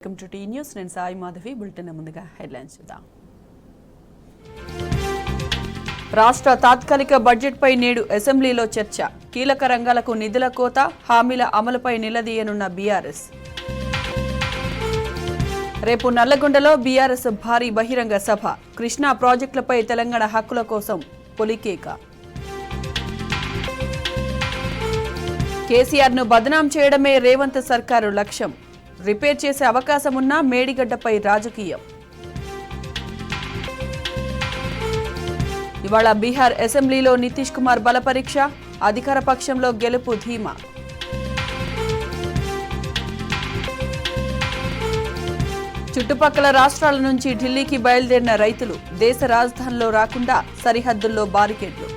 Welcome to T news. నేను Sai Madhavi. Bulletin ముందుగా headlines చూద్దాం. రాష్ట్ర తాత్కాలిక బడ్జెట్పై నేడు అసెంబ్లీలో చర్చ. కీలక రంగాలకు నిధుల కోత, హామీల అమలుపై నిలదీయనున్న బీఆర్ఎస్. రేపు నల్లగొండలో బీఆర్ఎస్ భారీ బహిరంగ సభ. కృష్ణా ప్రాజెక్టులపై తెలంగాణ హక్కుల కోసం పొలికేక. కేసీఆర్ను బదనాం చేయడమే రేవంత్ సర్కారు లక్ష్యం. రిపేర్ చేసే అవకాశమున్నా మేడిగడ్డపై రాజకీయం. ఇవాళ బీహార్ అసెంబ్లీలో నితీష్ కుమార్ బలపరీక్ష. అధికార పక్షంలో గెలుపు ధీమా. చుట్టుపక్కల రాష్ట్రాల నుంచి ఢిల్లీకి బయలుదేరిన రైతులు. దేశ రాజధానిలో రాకుండా సరిహద్దుల్లో బారికేడ్లు.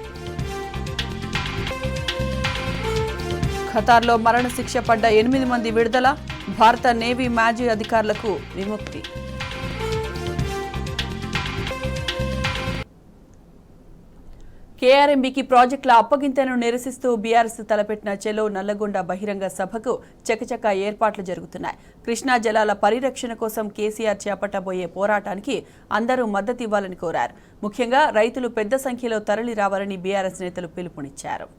ఖతార్లో మరణశిక్ష పడ్డ 8 మంది విడుదల. భారత నేవీ మాజీ అధికారులకు విముక్తి. కేఆర్ఎంబీకి ప్రాజెక్టుల అప్పగింతను నిరసిస్తూ బీఆర్ఎస్ తలపెట్టిన చెలో నల్లగొండ బహిరంగ సభకు చకచక ఏర్పాట్లు జరుగుతున్నాయి. కృష్ణా జలాల పరిరక్షణ కోసం కేసీఆర్ చేపట్టబోయే పోరాటానికి అందరూ మద్దతు ఇవ్వాలని కోరారు. ముఖ్యంగా రైతులు పెద్ద సంఖ్యలో తరలి రావాలని బీఆర్ఎస్ నేతలు పిలుపునిచ్చారు.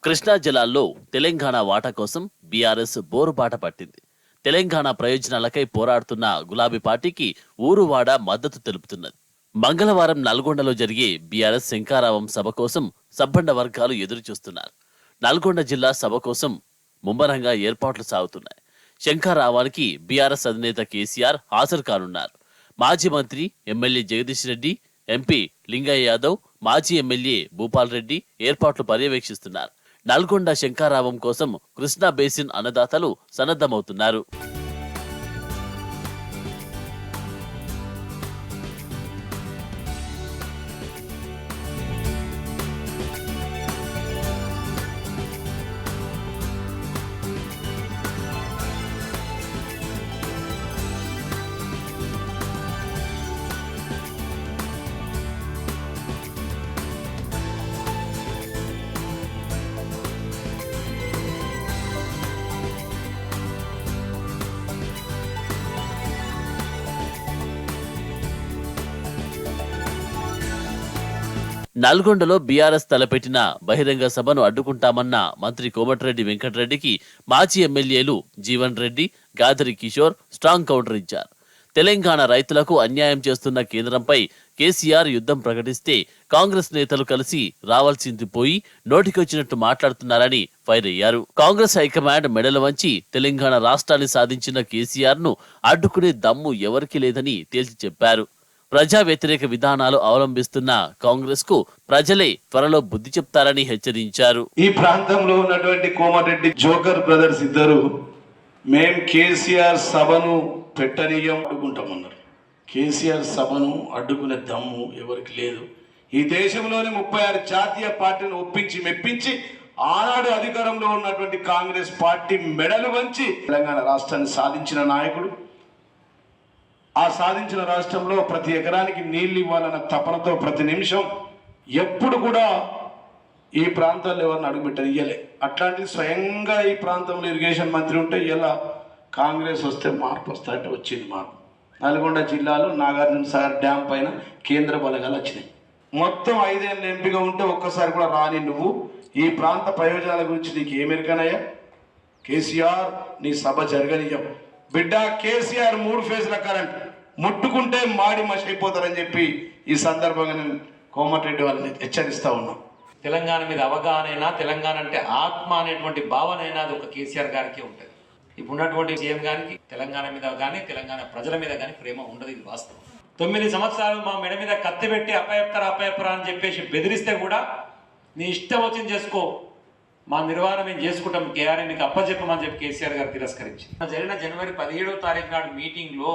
కృష్ణా జలాల్లో తెలంగాణ వాటా కోసం బీఆర్ఎస్ బోరుబాట పట్టింది. తెలంగాణ ప్రయోజనాలకై పోరాడుతున్న గులాబీ పార్టీకి ఊరువాడ మద్దతు తెలుపుతున్నది. మంగళవారం నల్గొండలో జరిగే బీఆర్ఎస్ శంఖారావం సభ కోసం సబ్బండ వర్గాలు ఎదురుచూస్తున్నారు. నల్గొండ జిల్లా సభ కోసం ముమ్మరంగా ఏర్పాట్లు సాగుతున్నాయి. శంఖారావానికి బీఆర్ఎస్ అధినేత కేసీఆర్ హాజరు కానున్నారు. మాజీ మంత్రి ఎమ్మెల్యే జగదీష్ రెడ్డి, ఎంపీ లింగయ్య యాదవ్, మాజీ ఎమ్మెల్యే భూపాల్ రెడ్డి ఏర్పాట్లు పర్యవేక్షిస్తున్నారు. నల్గొండ శంఖారావం కోసం కృష్ణా బేసిన్ అన్నదాతలు సన్నద్ధమవుతున్నారు. నల్గొండలో బీఆర్ఎస్ తలపెట్టిన బహిరంగ సభను అడ్డుకుంటామన్న మంత్రి కోమటిరెడ్డి వెంకటరెడ్డికి మాజీ ఎమ్మెల్యేలు జీవన్ రెడ్డి, గాదరి కిషోర్ స్ట్రాంగ్ కౌంటర్ ఇచ్చారు. తెలంగాణ రైతులకు అన్యాయం చేస్తున్న కేంద్రంపై కేసీఆర్ యుద్ధం ప్రకటిస్తే కాంగ్రెస్ నేతలు కలిసి రావాల్సింది పోయి నోటికొచ్చినట్టు మాట్లాడుతున్నారని ఫైర్ అయ్యారు. కాంగ్రెస్ హైకమాండ్ మెడలు వంచి తెలంగాణ రాష్ట్రాన్ని సాధించిన కేసీఆర్ ను అడ్డుకునే దమ్ము ఎవరికీ లేదని తేల్చి చెప్పారు. ప్రజా వ్యతిరేక విధానాలు అవలంబిస్తున్న కాంగ్రెస్ కు ప్రజలే త్వరలో బుద్ధి చెప్తారని హెచ్చరించారు. ఈ ప్రాంతంలో ఉన్నటువంటి కోమటిరెడ్డి జోకర్ బ్రదర్స్ ఇద్దరు మేం కేసీఆర్ సభను పెట్టనీయం అడ్డుకుంటామన్నారు. కేసీఆర్ సభను అడ్డుకునే దమ్ము ఎవరికి లేదు. ఈ దేశంలోని 36 జాతీయ పార్టీలను ఒప్పించి మెప్పించి ఆనాడు అధికారంలో ఉన్నటువంటి కాంగ్రెస్ పార్టీ మెడలు వంచి తెలంగాణ రాష్ట్రాన్ని సాధించిన నాయకుడు. ఆ సాధించిన రాష్ట్రంలో ప్రతి ఎకరానికి నీళ్లు ఇవ్వాలన్న తపనతో ప్రతి నిమిషం ఎప్పుడు కూడా ఈ ప్రాంతాల్లో ఎవరిని అడుగుపెట్టని ఇయ్యలే. అట్లాంటిది స్వయంగా ఈ ప్రాంతంలో ఇరిగేషన్ మంత్రి ఉంటే ఇలా కాంగ్రెస్ వస్తే మార్పు వస్తా అంటే వచ్చింది మార్పు. నల్గొండ జిల్లాలో నాగార్జున సాగర్ డ్యామ్ పైన కేంద్ర బలగాలు వచ్చినాయి. మొత్తం 5 ఏళ్ళ ఎంపీగా ఉంటే ఒక్కసారి కూడా రాని నువ్వు ఈ ప్రాంత ప్రయోజనాల గురించి నీకు ఏమెరికనయ్యా? కేసీఆర్ నీ సభ జరగనీయం బిడ్డ. కేసీఆర్ 3 ఫేజ్ల కరెంట్ ముట్టుకుంటే మాడి మషైపోతారని చెప్పి ఈ సందర్భంగా నేను కోమటిరెడ్డి వాళ్ళని హెచ్చరిస్తా ఉన్నాం. తెలంగాణ మీద అవగాహన అయినా, తెలంగాణ అంటే ఆత్మ అనేటువంటి భావన అయినా అది ఒక కేసీఆర్ గారికి ఉంటుంది. ఇప్పుడు ఉన్నటువంటి సీఎం గారికి తెలంగాణ మీద కానీ తెలంగాణ ప్రజల మీద కానీ ప్రేమ ఉండదు. ఇది వాస్తవం. 9 సంవత్సరాలు మా మెడ మీద కత్తి పెట్టి అప్పయప్తరా అని చెప్పేసి బెదిరిస్తే కూడా నీ ఇష్టం వచ్చింది చేసుకో, మా నిర్వహణ మేము చేసుకుంటాం, కేఆర్ఎం మీకు అప్పచెప్పమని చెప్పి కేసీఆర్ గారు తిరస్కరించి జరిగిన జనవరి 17వ తారీఖు నాడు మీటింగ్ లో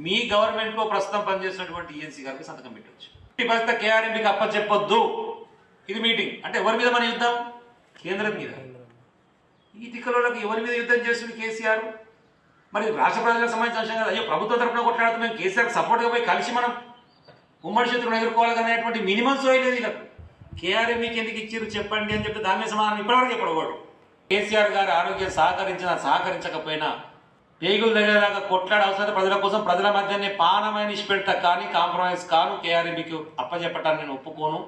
మీ గవర్నమెంట్ లో ప్రస్తుతం పనిచేస్తున్నటువంటి ఈఎన్సీ గారికి సంతకం పెట్టవచ్చు. పరిస్థితి కేఆర్ఎం మీకు అప్పచెప్పొద్దు. ఇది మీటింగ్ అంటే ఎవరి మీద మన యుద్ధం? కేంద్రం మీద. ఈ తిక్కలోళ్ళకి ఎవరి మీద యుద్ధం చేస్తుంది కేసీఆర్? మరి రాష్ట్ర ప్రజలకు సంబంధించిన అంశం కదా. అయ్యో ప్రభుత్వం తరఫున కొట్లాడుతూ మేము కేసీఆర్ సపోర్ట్గా పోయి కలిసి మనం ఉమ్మడి శత్రువును ఎదుర్కోవాలనేటువంటి మినిమం సోయలేదు వీళ్ళకు. కేఆర్ఎం మీకు ఎందుకు ఇచ్చారు చెప్పండి అని చెప్పి దాని మీద సమాధానం ఇప్పటివరకు చెప్పడకూడదు. కేసీఆర్ గారి ఆరోగ్యం సహకరించకపోయినా పేగులు దగ్గరలాగా కొట్లాడే అవసరం ప్రజల కోసం ప్రజల మధ్యనే పానమైన ఇష్టపెడతా కానీ కాంప్రమైజ్ కాను. కేఆర్ఎంకి అప్పచెప్పటాన్ని నేను ఒప్పుకోను.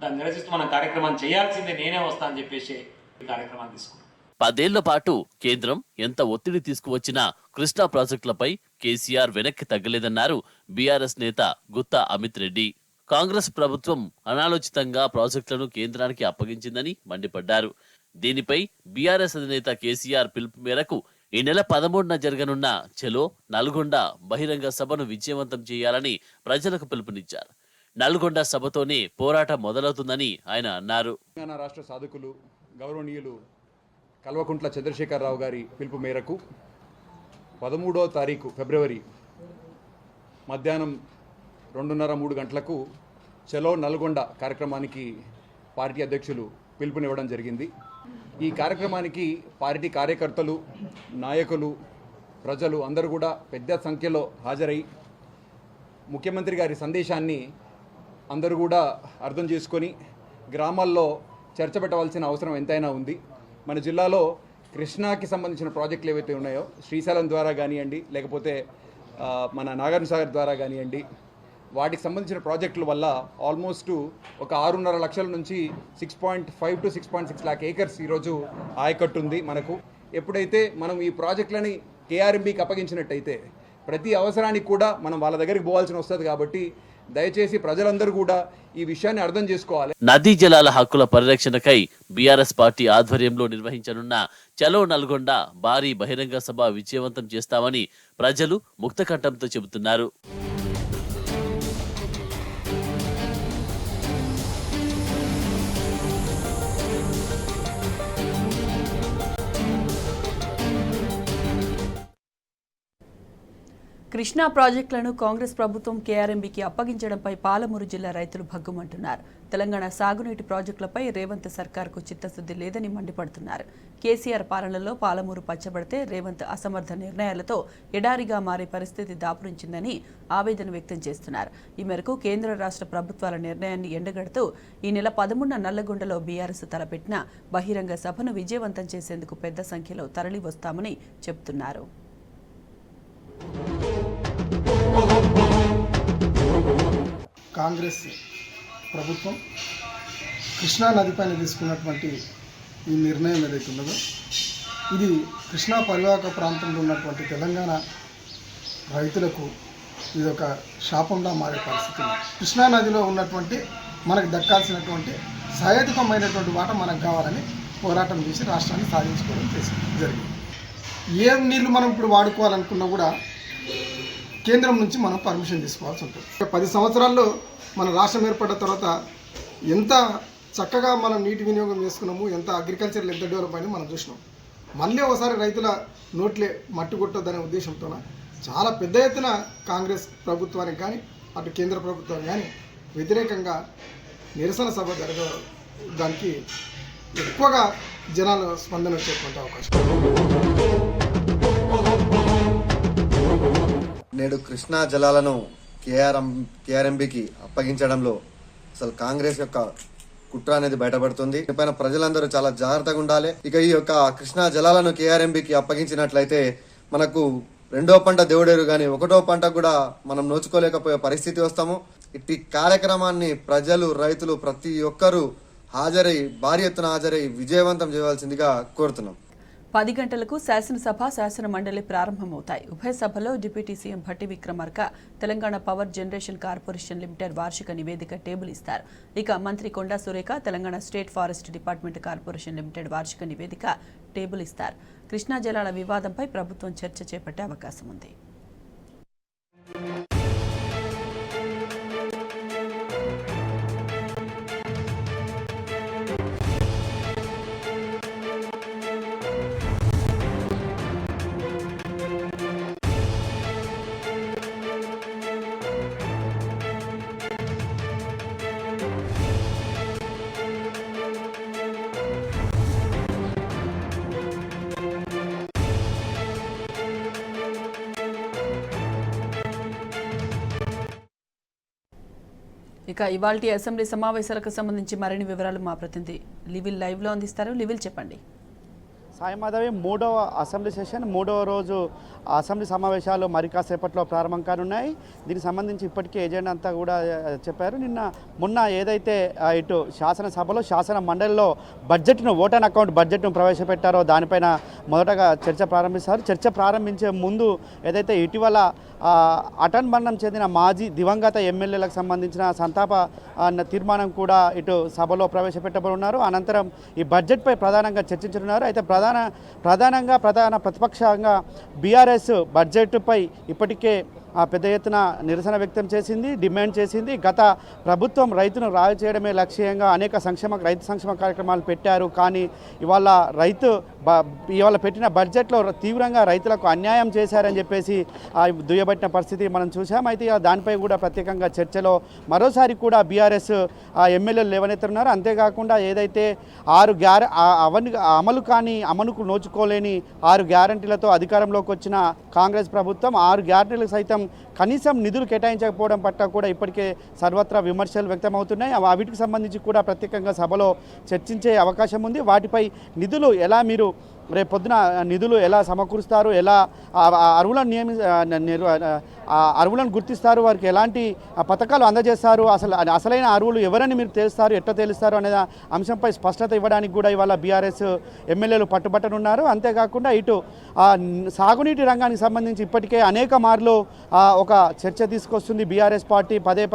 దాన్ని నిరసిస్తూ మనం కార్యక్రమాన్ని చేయాల్సిందే, నేనే వస్తా అని చెప్పేసి ఈ కార్యక్రమాన్ని తీసుకున్నాం. 10 ఏళ్ల పాటు కేంద్రం ఎంత ఒత్తిడి తీసుకువచ్చినా కృష్ణా ప్రాజెక్టులపై కేసీఆర్ వెనక్కి తగ్గలేదన్నారు బీఆర్ఎస్ నేత గుత్తా అమిత్ రెడ్డి. కాంగ్రెస్ ప్రభుత్వం అనాలోచితంగా ప్రాజెక్టులను కేంద్రానికి అప్పగించిందని మండిపడ్డారు. దీనిపై బీఆర్ఎస్ అధినేత కేసీఆర్ పిలుపు మేరకు ఈ నెల 13న జరగనున్న చలో నల్గొండ బహిరంగ సభను విజయవంతం చేయాలని ప్రజలకు పిలుపునిచ్చారు. నల్గొండ సభతోనే పోరాటం మొదలవుతుందని ఆయన అన్నారు. తెలంగాణ రాష్ట్ర సాధకులు గౌరవనీయులు కల్వకుంట్ల చంద్రశేఖరరావు గారి పిలుపు మేరకు 13వ తారీఖు ఫిబ్రవరి మధ్యాహ్నం 2:30-3 గంటలకు చలో నల్గొండ కార్యక్రమానికి పార్టీ అధ్యక్షులు పిలుపునివ్వడం జరిగింది. ఈ కార్యక్రమానికి పార్టీ కార్యకర్తలు, నాయకులు, ప్రజలు అందరూ కూడా పెద్ద సంఖ్యలో హాజరై ముఖ్యమంత్రి గారి సందేశాన్ని అందరూ కూడా అర్థం చేసుకొని గ్రామాల్లో చర్చ పెట్టవలసిన అవసరం ఎంతైనా ఉంది. మన జిల్లాలో కృష్ణాకి సంబంధించిన ప్రాజెక్టులు ఏవైతే ఉన్నాయో శ్రీశైలం ద్వారా కానివ్వండి, లేకపోతే మన నాగార్జున సాగర్ ద్వారా కానివ్వండి, వాటికి సంబంధించిన ప్రాజెక్టుల వల్ల ఆల్మోస్ట్ ఒక 6.5 లక్షల నుంచి 6.5 to 6.6 lakh ఏకర్స్ ఈరోజు ఆయకట్టు ఉంది మనకు. ఎప్పుడైతే మనం ఈ ప్రాజెక్టులని కేఆర్ఎంబీకి అప్పగించినట్టయితే ప్రతి అవసరానికి కూడా మనం వాళ్ళ దగ్గరికి పోవాల్సిన వస్తుంది. కాబట్టి దయచేసి ప్రజలందరూ కూడా ఈ విషయాన్ని అర్థం చేసుకోవాలి. నదీ జలాల హక్కుల పరిరక్షణకై బీఆర్ఎస్ పార్టీ ఆధ్వర్యంలో నిర్వహించనున్న చలో నల్గొండ భారీ బహిరంగ సభ విజయవంతం చేస్తామని ప్రజలు ముక్తకంఠంతో చెబుతున్నారు. కృష్ణా ప్రాజెక్టులను కాంగ్రెస్ ప్రభుత్వం కేఆర్ఎంబీకి అప్పగించడంపై పాలమూరు జిల్లా రైతులు భగ్గుమంటున్నారు. తెలంగాణ సాగునీటి ప్రాజెక్టులపై రేవంత్ సర్కార్కు చిత్తశుద్ధి లేదని మండిపడుతున్నారు. కేసీఆర్ పాలనలో పాలమూరు పచ్చబడితే రేవంత్ అసమర్థ నిర్ణయాలతో ఎడారిగా మారే పరిస్థితి దాపురించిందని ఆవేదన వ్యక్తం చేస్తున్నారు. ఈ మేరకు కేంద్ర రాష్ట్ర ప్రభుత్వాల నిర్ణయాన్ని ఎండగడుతూ ఈ నెల 13న నల్లగొండలో బీఆర్ఎస్ తలపెట్టిన బహిరంగ సభను విజయవంతం చేసేందుకు పెద్ద సంఖ్యలో తరలి వస్తామని చెబుతున్నారు. కాంగ్రెస్ ప్రభుత్వం కృష్ణా నదిపైన తీసుకున్నటువంటి ఈ నిర్ణయం ఏదైతే ఉన్నదో ఇది కృష్ణా పరివాహక ప్రాంతంలో ఉన్నటువంటి తెలంగాణ రైతులకు ఇది ఒక శాపంలా మారే పరిస్థితి ఉంది. కృష్ణా నదిలో ఉన్నటువంటి మనకు దక్కాల్సినటువంటి సహేతుకమైనటువంటి వాట మనకు కావాలని పోరాటం చేసి రాష్ట్రాన్ని సాధించుకోవడం జరిగింది. ఏం నీళ్లు మనం ఇప్పుడు వాడుకోవాలనుకున్నా కూడా కేంద్రం నుంచి మనం పర్మిషన్ తీసుకోవాల్సి ఉంటుంది. 10 సంవత్సరాల్లో మన రాష్ట్రం ఏర్పడ్డ తర్వాత ఎంత చక్కగా మనం నీటి వినియోగం చేసుకున్నాము, ఎంత అగ్రికల్చర్ ఎంత డెవలప్ అయింది మనం చూసినాం. మళ్ళీ ఒకసారి రైతుల నోట్లే మట్టి కొట్టొద్దనే ఉద్దేశంతో చాలా పెద్ద ఎత్తున కాంగ్రెస్ ప్రభుత్వానికి కానీ అటు కేంద్ర ప్రభుత్వానికి కానీ వ్యతిరేకంగా నిరసన సభ జరగడానికి ఎక్కువగా జనాల స్పందన వచ్చేటువంటి అవకాశం. నేడు కృష్ణా జలాలను కేఆర్ఎంబీకి అప్పగించడంలో అసలు కాంగ్రెస్ యొక్క కుట్ర అనేది బయటపడుతుంది. దీనిపైన ప్రజలందరూ చాలా జాగ్రత్తగా ఉండాలి. ఇక ఈ యొక్క కృష్ణా జలాలను కేఆర్ఎంబీకి అప్పగించినట్లయితే మనకు 2వ పంట దేవుడేరు కానీ 1వ పంట కూడా మనం నోచుకోలేకపోయే పరిస్థితి వస్తాము. ఇట్టి కార్యక్రమాన్ని ప్రజలు, రైతులు ప్రతి ఒక్కరూ భారీ ఎత్తున హాజరై విజయవంతం చేయవలసిందిగా కోరుతున్నాం. 10 గంటలకు శాసనసభ, శాసన మండలి ప్రారంభమవుతాయి. ఉభయ సభలో deputy CM Bhatti Vikramarka Telangana power generation corporation limited వార్షిక నివేదిక టేబుల్ ఇస్తారు. ఇక మంత్రి Konda Surekha Telangana state forest department corporation limited వార్షిక నివేదిక టేబుల్ ఇస్తారు. కృష్ణా జలాల వివాదంపై ప్రభుత్వం చర్చ చేపట్టే అవకాశం ఉంది. ఇక ఇవాల్టి అసెంబ్లీ సమావేశాలకు సంబంధించి మరిన్ని వివరాలు మా ప్రతినిధి లివిల్ లైవ్లో అందిస్తారు. లివిల్ చెప్పండి. సాయి మాధవి, మూడవ అసెంబ్లీ సెషన్ మూడవ రోజు అసెంబ్లీ సమావేశాలు మరి కాసేపట్లో ప్రారంభం కానున్నాయి. దీనికి సంబంధించి ఇప్పటికే ఏజెండా అంతా కూడా చెప్పారు. మొన్న ఏదైతే ఇటు శాసనసభలో శాసన మండలిలో బడ్జెట్ను ఓటాన్ అకౌంట్ బడ్జెట్ను ప్రవేశపెట్టారో దానిపైన మొదటగా చర్చ ప్రారంభిస్తారు. చర్చ ప్రారంభించే ముందు ఏదైతే ఇటీవల అటన్ మరణం చెందిన మాజీ దివంగత ఎమ్మెల్యేలకు సంబంధించిన సంతాప తీర్మానం కూడా ఇటు సభలో ప్రవేశపెట్టబడున్నారు. అనంతరం ఈ బడ్జెట్పై ప్రధానంగా చర్చించనున్నారు. అయితే ప్రధాన ప్రతిపక్షంగా బీఆర్ఎస్ బడ్జెట్పై ఇప్పటికే పెద్ద ఎత్తున నిరసన వ్యక్తం చేసింది, డిమాండ్ చేసింది. గత ప్రభుత్వం రైతును రాజు చేయడమే లక్ష్యంగా అనేక రైతు సంక్షేమ కార్యక్రమాలు పెట్టారు. కానీ ఇవాళ పెట్టిన బడ్జెట్లో తీవ్రంగా రైతులకు అన్యాయం చేశారని చెప్పేసి దుయ్యబట్టిన పరిస్థితి మనం చూసాం. అయితే దానిపై కూడా ప్రత్యేకంగా చర్చలో మరోసారి కూడా బీఆర్ఎస్ ఎమ్మెల్యేలు లేవనెత్తున్నారు. అంతేకాకుండా ఏదైతే అమలుకు నోచుకోలేని 6 గ్యారంటీలతో అధికారంలోకి వచ్చిన కాంగ్రెస్ ప్రభుత్వం 6 గ్యారంటీలకు సైతం కనీసం నిధులు కేటాయించకపోవడం పట్ల కూడా ఇప్పటికే సర్వత్రా విమర్శలు వ్యక్తమవుతున్నాయి. వీటికి సంబంధించి కూడా ప్రత్యేకంగా సభలో చర్చించే అవకాశం ఉంది. వాటిపై నిధులు ఎలా మీరు రేపు పొద్దున నిధులు ఎలా సమకూరుస్తారు, ఎలా అర్హులను గుర్తిస్తారు, వారికి ఎలాంటి పథకాలు అందజేస్తారు, అసలైన అర్హులు ఎవరని మీరు తెలుస్తారు, ఎట్లా తెలుస్తారు అనే అంశంపై స్పష్టత ఇవ్వడానికి కూడా ఇవాళ బీఆర్ఎస్ ఎమ్మెల్యేలు పట్టుబట్టనున్నారు. అంతేకాకుండా ఇటు సాగునీటి రంగానికి సంబంధించి ఇప్పటికే అనేక మార్లు ఒక చర్చ తీసుకొస్తుంది బీఆర్ఎస్ పార్టీ. పదే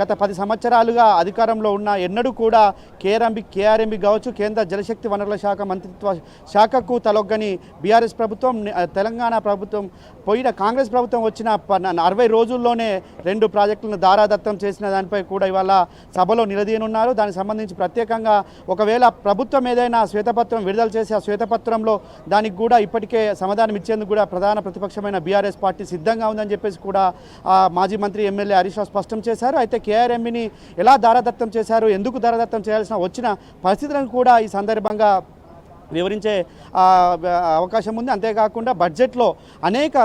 గత 10 సంవత్సరాలుగా అధికారంలో ఉన్న ఎన్నడూ కూడా కేఆర్ఎంబి కావచ్చు, కేంద్ర జలశక్తి వనరుల శాఖ మంత్రిత్వ శాఖకు తలొగ్గని బీఆర్ఎస్ ప్రభుత్వం, తెలంగాణ ప్రభుత్వం పోయిన కాంగ్రెస్ ప్రభుత్వం వచ్చిన 60 రోజుల్లోనే 2 ప్రాజెక్టులను దారాదత్తం చేసిన దానిపై కూడా ఇవాళ సభలో నిలదీయనున్నారు. దానికి సంబంధించి ప్రత్యేకంగా ఒకవేళ ప్రభుత్వం ఏదైనా శ్వేతపత్రం విడుదల చేసి ఆ శ్వేతపత్రంలో దానికి కూడా ఇప్పటికే సమాధానం ఇచ్చేందుకు కూడా ప్రధాన ప్రతిపక్షమైన బీఆర్ఎస్ పార్టీ సిద్ధంగా ఉందని చెప్పేసి కూడా మాజీ మంత్రి ఎమ్మెల్యే హరీష్ రావు స్పష్టం చేశారు. అయితే కేఆర్ఎంబిని ఎలా దారాదత్తం చేశారు, ఎందుకు దారాదత్తం వచ్చిన పరిస్థితులను కూడా ఈ సందర్భంగా వివరించే అవకాశం ఉంది. అంతేకాకుండా బడ్జెట్లో అనేక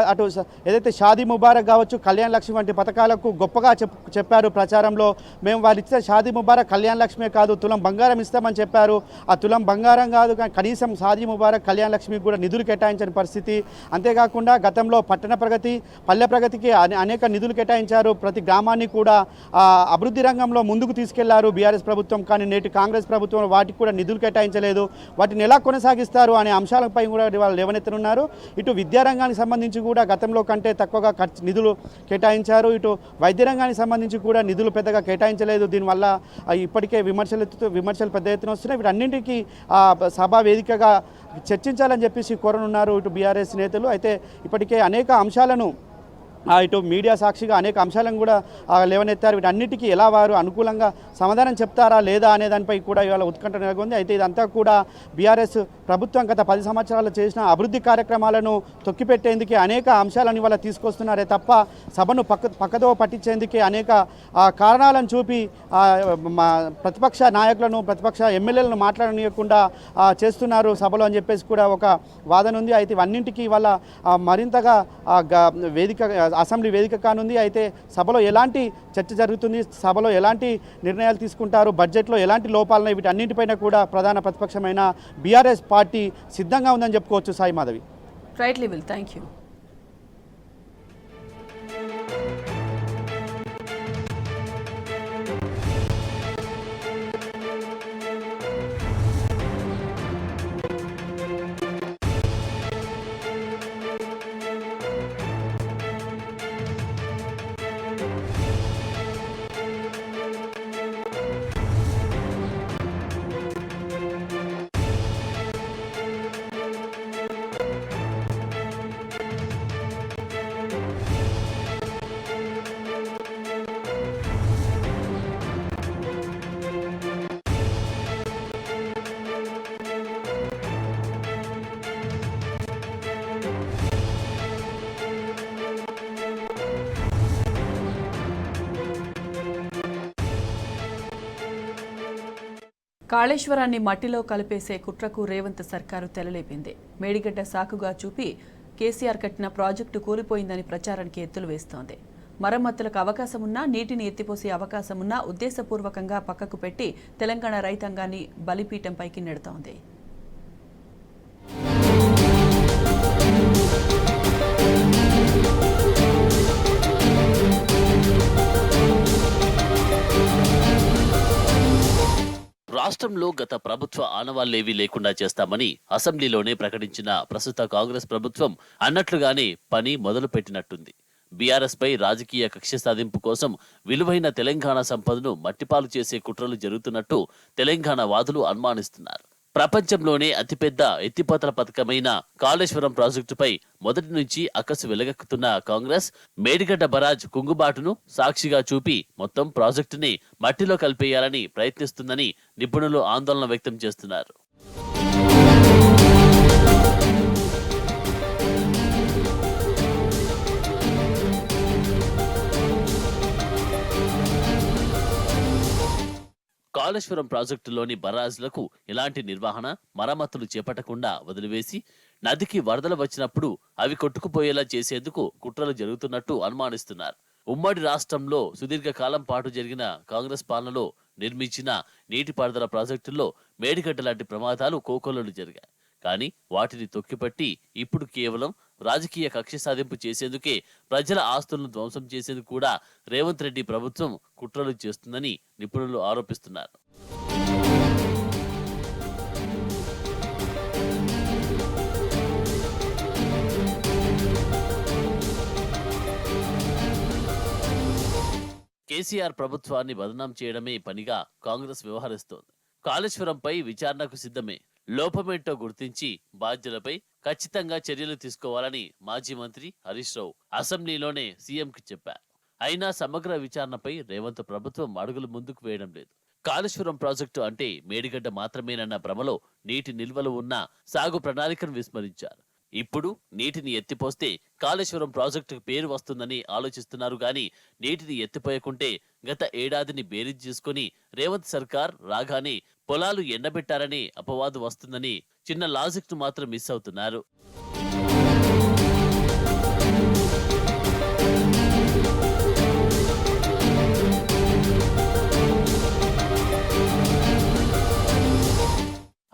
ఏదైతే షాదీ ముబారక్ కావచ్చు, కళ్యాణ్ లక్ష్మి వంటి పథకాలకు గొప్పగా చెప్పారు ప్రచారంలో. మేము వాళ్ళు ఇచ్చే షాదీ ముబారక్ కళ్యాణ్ లక్ష్మే కాదు, తులం బంగారం ఇస్తామని చెప్పారు. ఆ తులం బంగారం కాదు, కనీసం షాదీ ముబారక్ కళ్యాణ్ లక్ష్మికి కూడా నిధులు కేటాయించని పరిస్థితి. అంతేకాకుండా గతంలో పట్టణ ప్రగతి, పల్లె ప్రగతికి అనేక నిధులు కేటాయించారు. ప్రతి గ్రామాన్ని కూడా అభివృద్ధి రంగంలో ముందుకు తీసుకెళ్లారు బీఆర్ఎస్ ప్రభుత్వం. కానీ నేటి కాంగ్రెస్ ప్రభుత్వం వాటికి కూడా నిధులు కేటాయించలేదు. వాటిని ఎలా కొనసాగిస్తారు అనే అంశాలపై కూడా వాళ్ళు లేవనెత్తనున్నారు. ఇటు విద్యారంగానికి సంబంధించి కూడా గతంలో కంటే తక్కువగా నిధులు కేటాయించారు. ఇటు వైద్య రంగానికి సంబంధించి కూడా నిధులు పెద్దగా కేటాయించలేదు. దీనివల్ల ఇప్పటికే విమర్శలు పెద్ద ఎత్తున వస్తున్నాయి. వీటన్నింటికీ సభా వేదికగా చర్చించాలని చెప్పేసి కోరనున్నారు ఇటు బీఆర్ఎస్ నేతలు. అయితే ఇప్పటికే అనేక అంశాలను ఇటు మీడియా సాక్షిగా అనేక అంశాలను కూడా లేవనెత్తారు. వీటన్నిటికీ ఎలా వారు అనుకూలంగా సమాధానం చెప్తారా లేదా అనే దానిపై కూడా ఇవాళ ఉత్కంఠ నెలకొంది. అయితే ఇదంతా కూడా బీఆర్ఎస్ ప్రభుత్వం గత 10 సంవత్సరాలు చేసిన అభివృద్ధి కార్యక్రమాలను తొక్కిపెట్టేందుకే అనేక అంశాలను ఇవాళ తీసుకొస్తున్నారే తప్ప సభను పక్కదో పట్టించేందుకే అనేక కారణాలను చూపి ప్రతిపక్ష నాయకులను, ప్రతిపక్ష ఎమ్మెల్యేలను మాట్లాడనీయకుండా చేస్తున్నారు సభలో అని చెప్పేసి కూడా ఒక వాదన ఉంది. అయితే ఇవన్నింటికీ ఇవాళ మరింతగా అసెంబ్లీ వేదిక కానుంది. అయితే సభలో ఎలాంటి చర్చ జరుగుతుంది, సభలో ఎలాంటి నిర్ణయాలు తీసుకుంటారు, బడ్జెట్లో ఎలాంటి లోపాలున్నాయి, వీటన్నింటిపైన కూడా ప్రధాన ప్రతిపక్షమైన బీఆర్ఎస్ పార్టీ సిద్ధంగా ఉందని చెప్పుకోవచ్చు. సాయి మాధవి. రైట్ లివిల్, థ్యాంక్ యూ. కాళేశ్వరాన్ని మట్టిలో కలిపేసే కుట్రకు రేవంత్ సర్కారు తెరలేపింది. మేడిగడ్డ సాకుగా చూపి కేసీఆర్ కట్టిన ప్రాజెక్టు కూలిపోయిందని ప్రచారానికి ఎత్తులు వేస్తోంది. మరమ్మతులకు అవకాశం ఉన్నా, నీటిని ఎత్తిపోసే అవకాశం ఉన్నా ఉద్దేశపూర్వకంగా పక్కకు పెట్టి తెలంగాణ రైతాంగాన్ని బలిపీఠంపైకి నెడుతోంది. రాష్ట్రంలో గత ప్రభుత్వ ఆనవాళ్లేవీ లేకుండా చేస్తామని అసెంబ్లీలోనే ప్రకటించిన ప్రస్తుత కాంగ్రెస్ ప్రభుత్వం అన్నట్లుగానే పని మొదలుపెట్టినట్టుంది. బీఆర్ఎస్ పై రాజకీయ కక్ష సాధింపు కోసం విలువైన తెలంగాణ సంపదను మట్టిపాలు చేసే కుట్రలు జరుగుతున్నట్టు తెలంగాణ వాదులు అనుమానిస్తున్నారు. ప్రపంచంలోనే అతిపెద్ద ఎత్తిపోతల పథకమైన కాళేశ్వరం ప్రాజెక్టుపై మొదటి నుంచి అక్కసు వెలగక్కుతున్న కాంగ్రెస్ మేడిగడ్డ బరాజ్ కుంగుబాటును సాక్షిగా చూపి మొత్తం ప్రాజెక్టుని మట్టిలో కలిపేయాలని ప్రయత్నిస్తుందని నిపుణులు ఆందోళన వ్యక్తం చేస్తున్నారు. కాళేశ్వరం ప్రాజెక్టులోని బరాజ్లకు ఎలాంటి నిర్వహణ, మరమ్మతులు చేపట్టకుండా వదిలివేసి నదికి వరదలు వచ్చినప్పుడు అవి కొట్టుకుపోయేలా చేసేందుకు కుట్రలు జరుగుతున్నట్టు అనుమానిస్తున్నారు. ఉమ్మడి రాష్ట్రంలో సుదీర్ఘకాలం పాటు జరిగిన కాంగ్రెస్ పాలనలో నిర్మించిన నీటిపారుదల ప్రాజెక్టుల్లో మేడిగడ్డ లాంటి ప్రమాదాలు కోకొల్లలు జరిగాయి. కానీ వాటిని తొక్కిపట్టి ఇప్పుడు కేవలం రాజకీయ కక్ష సాధింపు చేసేందుకే, ప్రజల ఆస్తులను ధ్వంసం చేసేందుకు కూడా రేవంత్ రెడ్డి ప్రభుత్వం కుట్రలు చేస్తుందని నిపుణులు ఆరోపిస్తున్నారు. కేసీఆర్ ప్రభుత్వాన్ని బదనాం చేయడమే పనిగా కాంగ్రెస్ వ్యవహరిస్తోంది. కాళేశ్వరంపై విచారణకు సిద్ధమే. లోపమేంటో గుర్తించి బాధ్యులపై ఖచ్చితంగా చర్యలు తీసుకోవాలని మాజీ మంత్రి హరీష్ రావు అసెంబ్లీలోనే సీఎంకి చెప్పారు. అయినా సమగ్ర విచారణపై రేవంత్ ప్రభుత్వం అడుగులు ముందుకు వేయడం లేదు. కాళేశ్వరం ప్రాజెక్టు అంటే మేడిగడ్డ మాత్రమేనన్న భ్రమలో నీటి నిల్వలు ఉన్న సాగు ప్రణాళికను విస్మరించారు. ఇప్పుడు నీటిని ఎత్తిపోస్తే కాళేశ్వరం ప్రాజెక్టుకు పేరు వస్తుందని ఆలోచిస్తున్నారు గాని నీటిని ఎత్తిపోయకుంటే గత ఏడాదిని బేరీజ్ చేసుకుని రేవంత్ సర్కార్ రాగానే పొలాలు ఎండబెట్టారని అపవాదు వస్తుందని చిన్న లాజిక్ ను మాత్రం మిస్ అవుతున్నారు.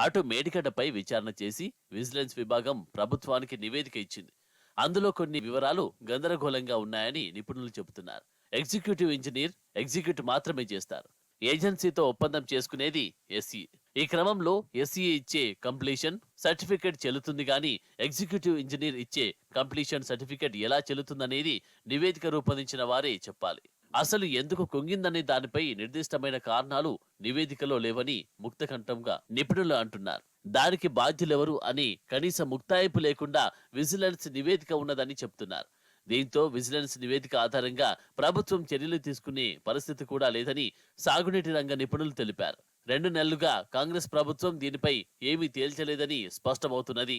అటు మేడిగడ్డపై విచారణ చేసి విజిలెన్స్ విభాగం ప్రభుత్వానికి నివేదిక ఇచ్చింది. అందులో కొన్ని వివరాలు గందరగోళంగా ఉన్నాయని నిపుణులు చెబుతున్నారు. ఎగ్జిక్యూటివ్ ఇంజనీర్ ఎగ్జిక్యూటివ్ మాత్రమే చేస్తారు. ఏజెన్సీతో ఒప్పందం చేసుకునేది ఎస్ఈ. ఈ క్రమంలో ఎస్ఈ ఇచ్చే కంప్లీషన్ సర్టిఫికేట్ చెల్లుతుంది గాని ఎగ్జిక్యూటివ్ ఇంజనీర్ ఇచ్చే కంప్లీషన్ సర్టిఫికేట్ ఎలా చెల్లుతుందనేది నివేదిక రూపొందించిన వారే చెప్పాలి. అసలు ఎందుకు కుంగిందనే దానిపై నిర్దిష్టమైన కారణాలు నివేదికలో లేవని ముక్తకంఠంగా నిపుణులు అంటున్నారు. దానికి బాధ్యులెవరు అని కనీస ముక్తాయింపు లేకుండా విజిలెన్స్ నివేదిక ఉన్నదని చెప్తున్నారు. దీంతో విజిలెన్స్ నివేదిక ఆధారంగా ప్రభుత్వం చర్యలు తీసుకునే పరిస్థితి కూడా లేదని సాగునీటి రంగ నిపుణులు తెలిపారు. 2 నెలలుగా కాంగ్రెస్ ప్రభుత్వం దీనిపై ఏమీ తేల్చలేదని స్పష్టమవుతున్నది.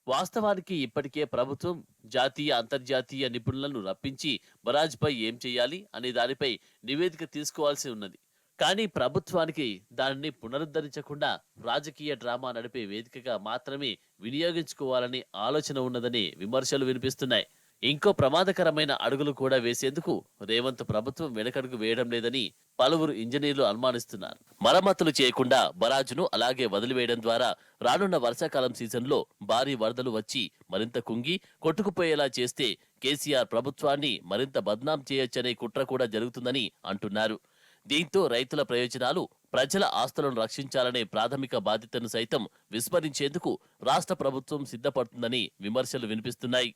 వాస్తవానికి ఇప్పటికే ప్రభుత్వం జాతీయ అంతర్జాతీయ నిపుణులను రప్పించి బరాజ్పై ఏం చేయాలి అనే దానిపై నివేదిక తీసుకోవాల్సి ఉన్నది. కానీ ప్రభుత్వానికి దానిని పునరుద్ధరించకుండా రాజకీయ డ్రామా నడిపే వేదికగా మాత్రమే వినియోగించుకోవాలని ఆలోచన ఉన్నదని విమర్శలు వినిపిస్తున్నాయి. ఇంకో ప్రమాదకరమైన అడుగులు కూడా వేసేందుకు రేవంత్ ప్రభుత్వం వెనకడుగు వేయడం లేదని పలువురు ఇంజనీర్లు అనుమానిస్తున్నారు. మరమ్మతులు చేయకుండా బరాజును అలాగే వదిలివేయడం ద్వారా రానున్న వర్షాకాలం సీజన్లో భారీ వరదలు వచ్చి మరింత కుంగి కొట్టుకుపోయేలా చేస్తే కేసీఆర్ ప్రభుత్వాన్ని మరింత బద్నాం చేయొచ్చనే కుట్ర కూడా జరుగుతుందని అంటున్నారు. దీంతో రైతుల ప్రయోజనాలు, ప్రజల ఆస్తులను రక్షించాలనే ప్రాథమిక బాధ్యతను సైతం విస్మరించేందుకు రాష్ట్ర ప్రభుత్వం సిద్ధపడుతుందని విమర్శలు వినిపిస్తున్నాయి.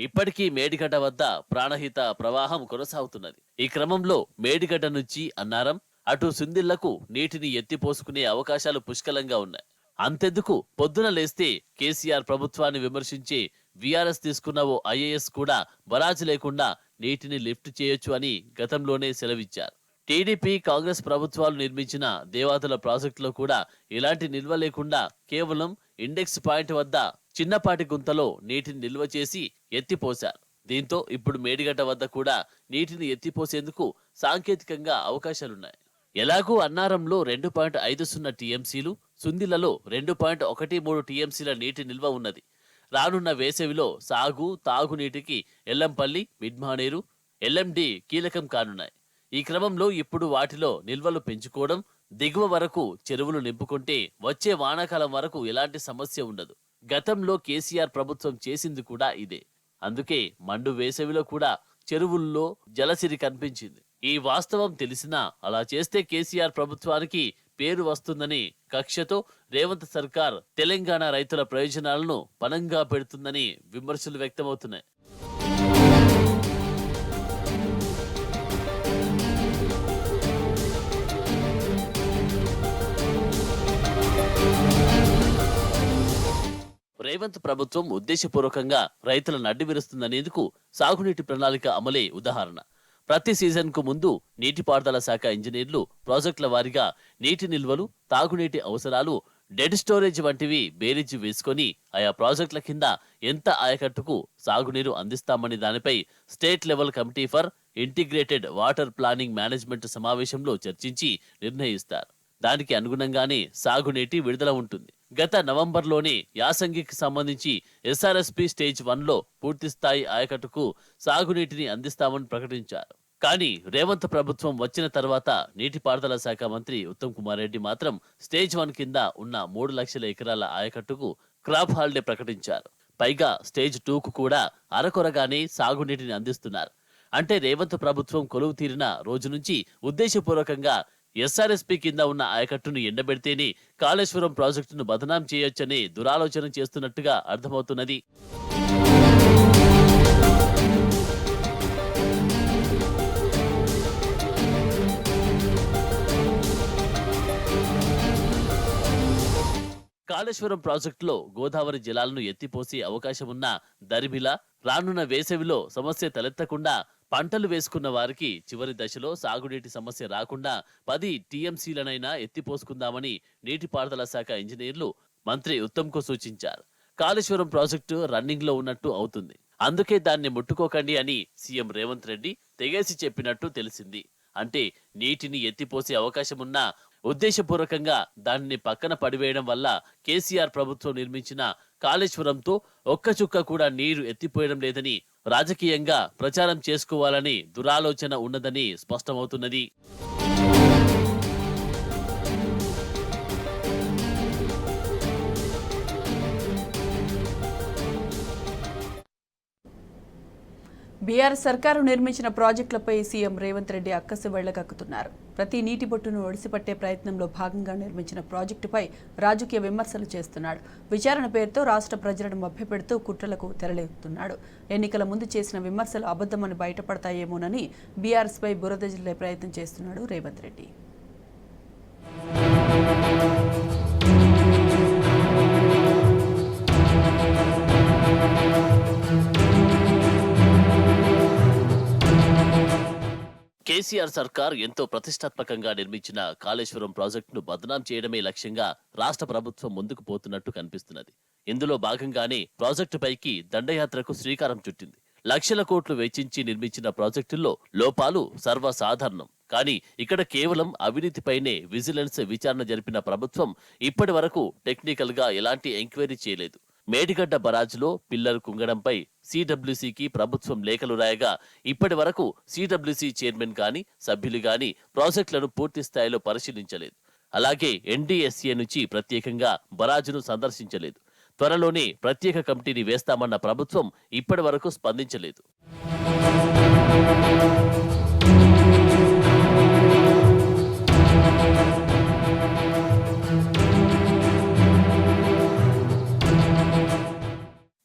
ఇప్పటికీ మేడిగడ్డ వద్ద ప్రాణహిత ప్రవాహం కొనసాగుతున్నది. ఈ క్రమంలో మేడిగడ్డ నుంచి అన్నారం అటు సుందిళ్లకు నీటిని ఎత్తిపోసుకునే అవకాశాలు పుష్కలంగా ఉన్నాయి. అంతెందుకు పొద్దున లేస్తే కేసీఆర్ ప్రభుత్వాన్ని విమర్శించే వీఆర్ఎస్ తీసుకున్న ఓ ఐఏఎస్ కూడా బరాజు లేకుండా నీటిని లిఫ్ట్ చేయొచ్చు అని గతంలోనే సెలవిచ్చారు. టీడీపీ కాంగ్రెస్ ప్రభుత్వాలు నిర్మించిన దేవాదుల ప్రాజెక్టులో కూడా ఇలాంటి నిల్వ లేకుండా కేవలం ఇండెక్స్ పాయింట్ వద్ద చిన్నపాటి గుంతలో నీటిని నిల్వ చేసి ఎత్తిపోశారు. దీంతో ఇప్పుడు మేడిగడ్డ వద్ద కూడా నీటిని ఎత్తిపోసేందుకు సాంకేతికంగా అవకాశాలున్నాయి. ఎలాగూ అన్నారంలో 2.50 టీఎంసీలు, సుందిలలో 2.13 టీఎంసీల నీటి నిల్వ ఉన్నది. రానున్న వేసవిలో సాగు, తాగునీటికి ఎల్లంపల్లి, మిడ్మానేరు, ఎల్ఎండి కీలకం కానున్నాయి. ఈ క్రమంలో ఇప్పుడు వాటిలో నిల్వలు పెంచుకోవడం, దిగువ వరకు చెరువులు నింపుకుంటే వచ్చే వానాకాలం వరకు ఎలాంటి సమస్య ఉండదు. గతంలో కేసీఆర్ ప్రభుత్వం చేసింది కూడా ఇదే. అందుకే మండు వేసవిలో కూడా చెరువుల్లో జలసిరి కనిపించింది. ఈ వాస్తవం తెలిసినా అలా చేస్తే కేసీఆర్ ప్రభుత్వానికి పేరు వస్తుందని కక్షతో రేవంత్ సర్కార్ తెలంగాణ రైతుల ప్రయోజనాలను పణంగా పెడుతుందని విమర్శలు వ్యక్తమవుతున్నాయి. రేవంత్ ప్రభుత్వం ఉద్దేశపూర్వకంగా రైతులను అడ్డువిరుస్తుందనేందుకు సాగునీటి ప్రణాళిక అమలే ఉదాహరణ. ప్రతి సీజన్ కు ముందు నీటిపారుదల శాఖ ఇంజనీర్లు ప్రాజెక్టుల వారీగా నీటి నిల్వలు, తాగునీటి అవసరాలు, డెడ్ స్టోరేజ్ వంటివి బేరీజు వేసుకొని ఆయా ప్రాజెక్టుల కింద ఎంత ఆయకట్టుకు సాగునీరు అందిస్తామని దానిపై state level committee for integrated water planning management సమావేశంలో చర్చించి నిర్ణయిస్తారు. దానికి అనుగుణంగానే సాగునీటి విడుదల ఉంటుంది. గత నవంబర్లోనే యాసంగికి సంబంధించి ఎస్ఆర్ఎస్పీ స్టేజ్ 1లో పూర్తిస్థాయి ఆయకట్టుకు సాగునీటిని అందిస్తామని ప్రకటించారు. కానీ రేవంత్ ప్రభుత్వం వచ్చిన తర్వాత నీటిపారుదల శాఖ మంత్రి ఉత్తమ్ కుమార్ రెడ్డి మాత్రం స్టేజ్ 1 కింద ఉన్న 3 లక్షల ఎకరాల ఆయకట్టుకు క్రాప్ హాలిడే ప్రకటించారు. పైగా స్టేజ్ 2కు కూడా అరకొరగానే సాగునీటిని అందిస్తున్నారు. అంటే రేవంత్ ప్రభుత్వం కొలువు తీరిన రోజు నుంచి ఉద్దేశపూర్వకంగా ఎస్ఆర్ఎస్పీ కింద ఉన్న ఆయకట్టును ఎండబెడితేనే కాళేశ్వరం ప్రాజెక్టును బదనాం చేయొచ్చని దురాలోచన చేస్తున్నట్టుగా అర్థమవుతున్నది. కాళేశ్వరం ప్రాజెక్టులో గోదావరి జలాలను ఎత్తిపోసే అవకాశమున్న దరిమిల రానున్న వేసవిలో సమస్య తలెత్తకుండా పంటలు వేసుకున్న వారికి చివరి దశలో సాగునీటి సమస్య రాకుండా 10 టీఎంసీలనైనా ఎత్తిపోసుకుందామని నీటిపారుదల శాఖ ఇంజనీర్లు మంత్రి ఉత్తమ్కు సూచించారు. కాళేశ్వరం ప్రాజెక్టు రన్నింగ్ లో ఉన్నట్టు అవుతుంది. అందుకే దాన్ని ముట్టుకోకండి అని సీఎం రేవంత్ రెడ్డి తెగేసి చెప్పినట్టు తెలిసింది. అంటే నీటిని ఎత్తిపోసే అవకాశమున్నా ఉద్దేశపూర్వకంగా దానిని పక్కన పడివేయడం వల్ల కేసీఆర్ ప్రభుత్వం నిర్మించిన కాళేశ్వరంతో ఒక్క చుక్క కూడా నీరు ఎత్తిపోయడం లేదని, రాజకీయంగా ప్రచారం చేసుకోవాలని దురాలోచన ఉన్నదని స్పష్టమవుతున్నది. బీఆర్ఎస్ సర్కారు నిర్మించిన ప్రాజెక్టులపై సీఎం రేవంత్ రెడ్డి అక్కసు వెళ్లగక్కుతున్నారు. ప్రతి నీటి బొట్టును ఒడిసిపట్టే ప్రయత్నంలో భాగంగా నిర్మించిన ప్రాజెక్టుపై రాజకీయ విమర్శలు చేస్తున్నాడు. విచారణ పేరుతో రాష్ట్ర ప్రజలను మభ్యపెడుతూ కుట్రలకు తెరలేపుతున్నాడు. ఎన్నికల ముందు చేసిన విమర్శలు అబద్ధమని బయటపడతాయేమోనని బీఆర్ఎస్పై బురద జల్లే ప్రయత్నం చేస్తున్నాడు రేవంత్ రెడ్డి. కేసీఆర్ సర్కార్ ఎంతో ప్రతిష్టాత్మకంగా నిర్మించిన కాళేశ్వరం ప్రాజెక్టును బదనాం చేయడమే లక్ష్యంగా రాష్ట్ర ప్రభుత్వం ముందుకు పోతున్నట్టు కనిపిస్తున్నది. ఇందులో భాగంగానే ప్రాజెక్టుపైకి దండయాత్రకు శ్రీకారం చుట్టింది. లక్షల కోట్లు వెచ్చించి నిర్మించిన ప్రాజెక్టుల్లో లోపాలు సర్వసాధారణం. కానీ ఇక్కడ కేవలం అవినీతిపైనే విజిలెన్స్ విచారణ జరిపిన ప్రభుత్వం ఇప్పటి వరకు టెక్నికల్ గా ఎలాంటి ఎంక్వైరీ చేయలేదు. మేడిగడ్డ బరాజ్లో పిల్లర్ కుంగడంపై సిడబ్ల్యూసీకి ప్రభుత్వం లేఖలు రాయగా ఇప్పటి వరకు సిడబ్ల్యూసీ చైర్మన్ గాని సభ్యులు గాని ప్రాజెక్టులను పూర్తి స్థాయిలో పరిశీలించలేదు. అలాగే ఎన్డీఎస్ఏ నుంచి ప్రత్యేకంగా బరాజ్ను సందర్శించలేదు. త్వరలోనే ప్రత్యేక కమిటీని వేస్తామన్న ప్రభుత్వం ఇప్పటి వరకు స్పందించలేదు.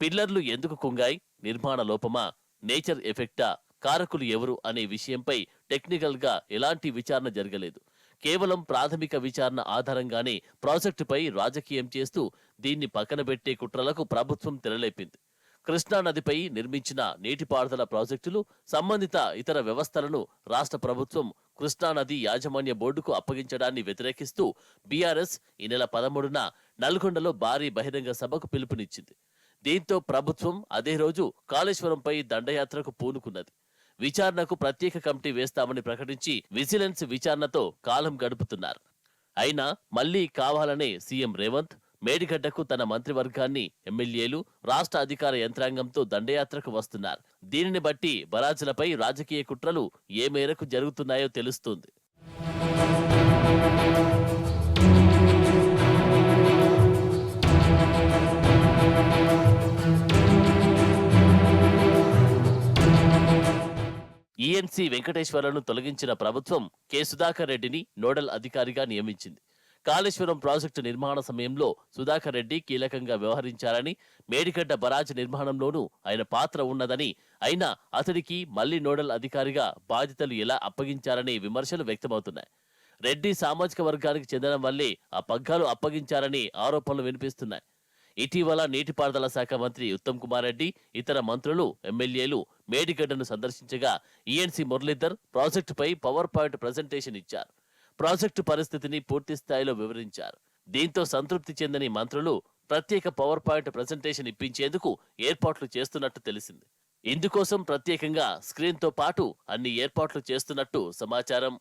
పిల్లర్లు ఎందుకు కుంగాయి, నిర్మాణ లోపమా, నేచర్ ఎఫెక్టా, కారకులు ఎవరు అనే విషయంపై టెక్నికల్ గా ఎలాంటి విచారణ జరగలేదు. కేవలం ప్రాథమిక విచారణ ఆధారంగానే ప్రాజెక్టుపై రాజకీయం చేస్తూ దీన్ని పక్కన పెట్టే కుట్రలకు ప్రభుత్వం తెరలేపింది. కృష్ణా నదిపై నిర్మించిన నీటిపారుదల ప్రాజెక్టులు, సంబంధిత ఇతర వ్యవస్థలను రాష్ట్ర ప్రభుత్వం కృష్ణా నది యాజమాన్య బోర్డుకు అప్పగించడాన్ని వ్యతిరేకిస్తూ బీఆర్ఎస్ ఈ నెల 13న నల్గొండలో భారీ బహిరంగ సభకు పిలుపునిచ్చింది. దీంతో ప్రభుత్వం అదే రోజు కాళేశ్వరంపై దండయాత్రకు పూనుకున్నది. విచారణకు ప్రత్యేక కమిటీ వేస్తామని ప్రకటించి విజిలెన్స్ విచారణతో కాలం గడుపుతున్నారు. అయినా మళ్లీ కావాలనే సీఎం రేవంత్ మేడిగడ్డకు తన మంత్రివర్గాన్ని, ఎమ్మెల్యేలు, రాష్ట్ర అధికార యంత్రాంగంతో దండయాత్రకు వస్తున్నారు. దీనిని బట్టి బరాజులపై రాజకీయ కుట్రలు ఏ మేరకు జరుగుతున్నాయో తెలుస్తోంది. ఈఎన్సీ వెంకటేశ్వరను తొలగించిన ప్రభుత్వం కె సుధాకర్ రెడ్డిని నోడల్ అధికారిగా నియమించింది. కాళేశ్వరం ప్రాజెక్టు నిర్మాణ సమయంలో సుధాకర్ రెడ్డి కీలకంగా వ్యవహరించారని, మేడిగడ్డ బరాజ్ నిర్మాణంలోనూ ఆయన పాత్ర ఉన్నదని, అయినా అతడికి మళ్లీ నోడల్ అధికారిగా బాధ్యతలు ఎలా అప్పగించారనే విమర్శలు వ్యక్తమవుతున్నాయి. రెడ్డి సామాజిక వర్గానికి చెందడం వల్లే ఆ పగ్గాలు అప్పగించారని ఆరోపణలు వినిపిస్తున్నాయి. ఇటీవల నీటిపారుదల శాఖ మంత్రి ఉత్తమ్ కుమార్ రెడ్డి, ఇతర మంత్రులు, ఎమ్మెల్యేలు మేడిగడ్డను సందర్శించగా ఈఎన్సీ మురళీధర్ ప్రాజెక్టుపై పవర్ పాయింట్ ప్రజెంటేషన్ ఇచ్చారు. ప్రాజెక్టు పరిస్థితిని పూర్తి స్థాయిలో వివరించారు. దీంతో సంతృప్తి చెందని మంత్రులు ప్రత్యేక పవర్ పాయింట్ ప్రజెంటేషన్ ఇప్పించేందుకు ఏర్పాట్లు చేస్తున్నట్టు తెలిసింది. ఇందుకోసం ప్రత్యేకంగా స్క్రీన్తో పాటు అన్ని ఏర్పాట్లు చేస్తున్నట్టు సమాచారం.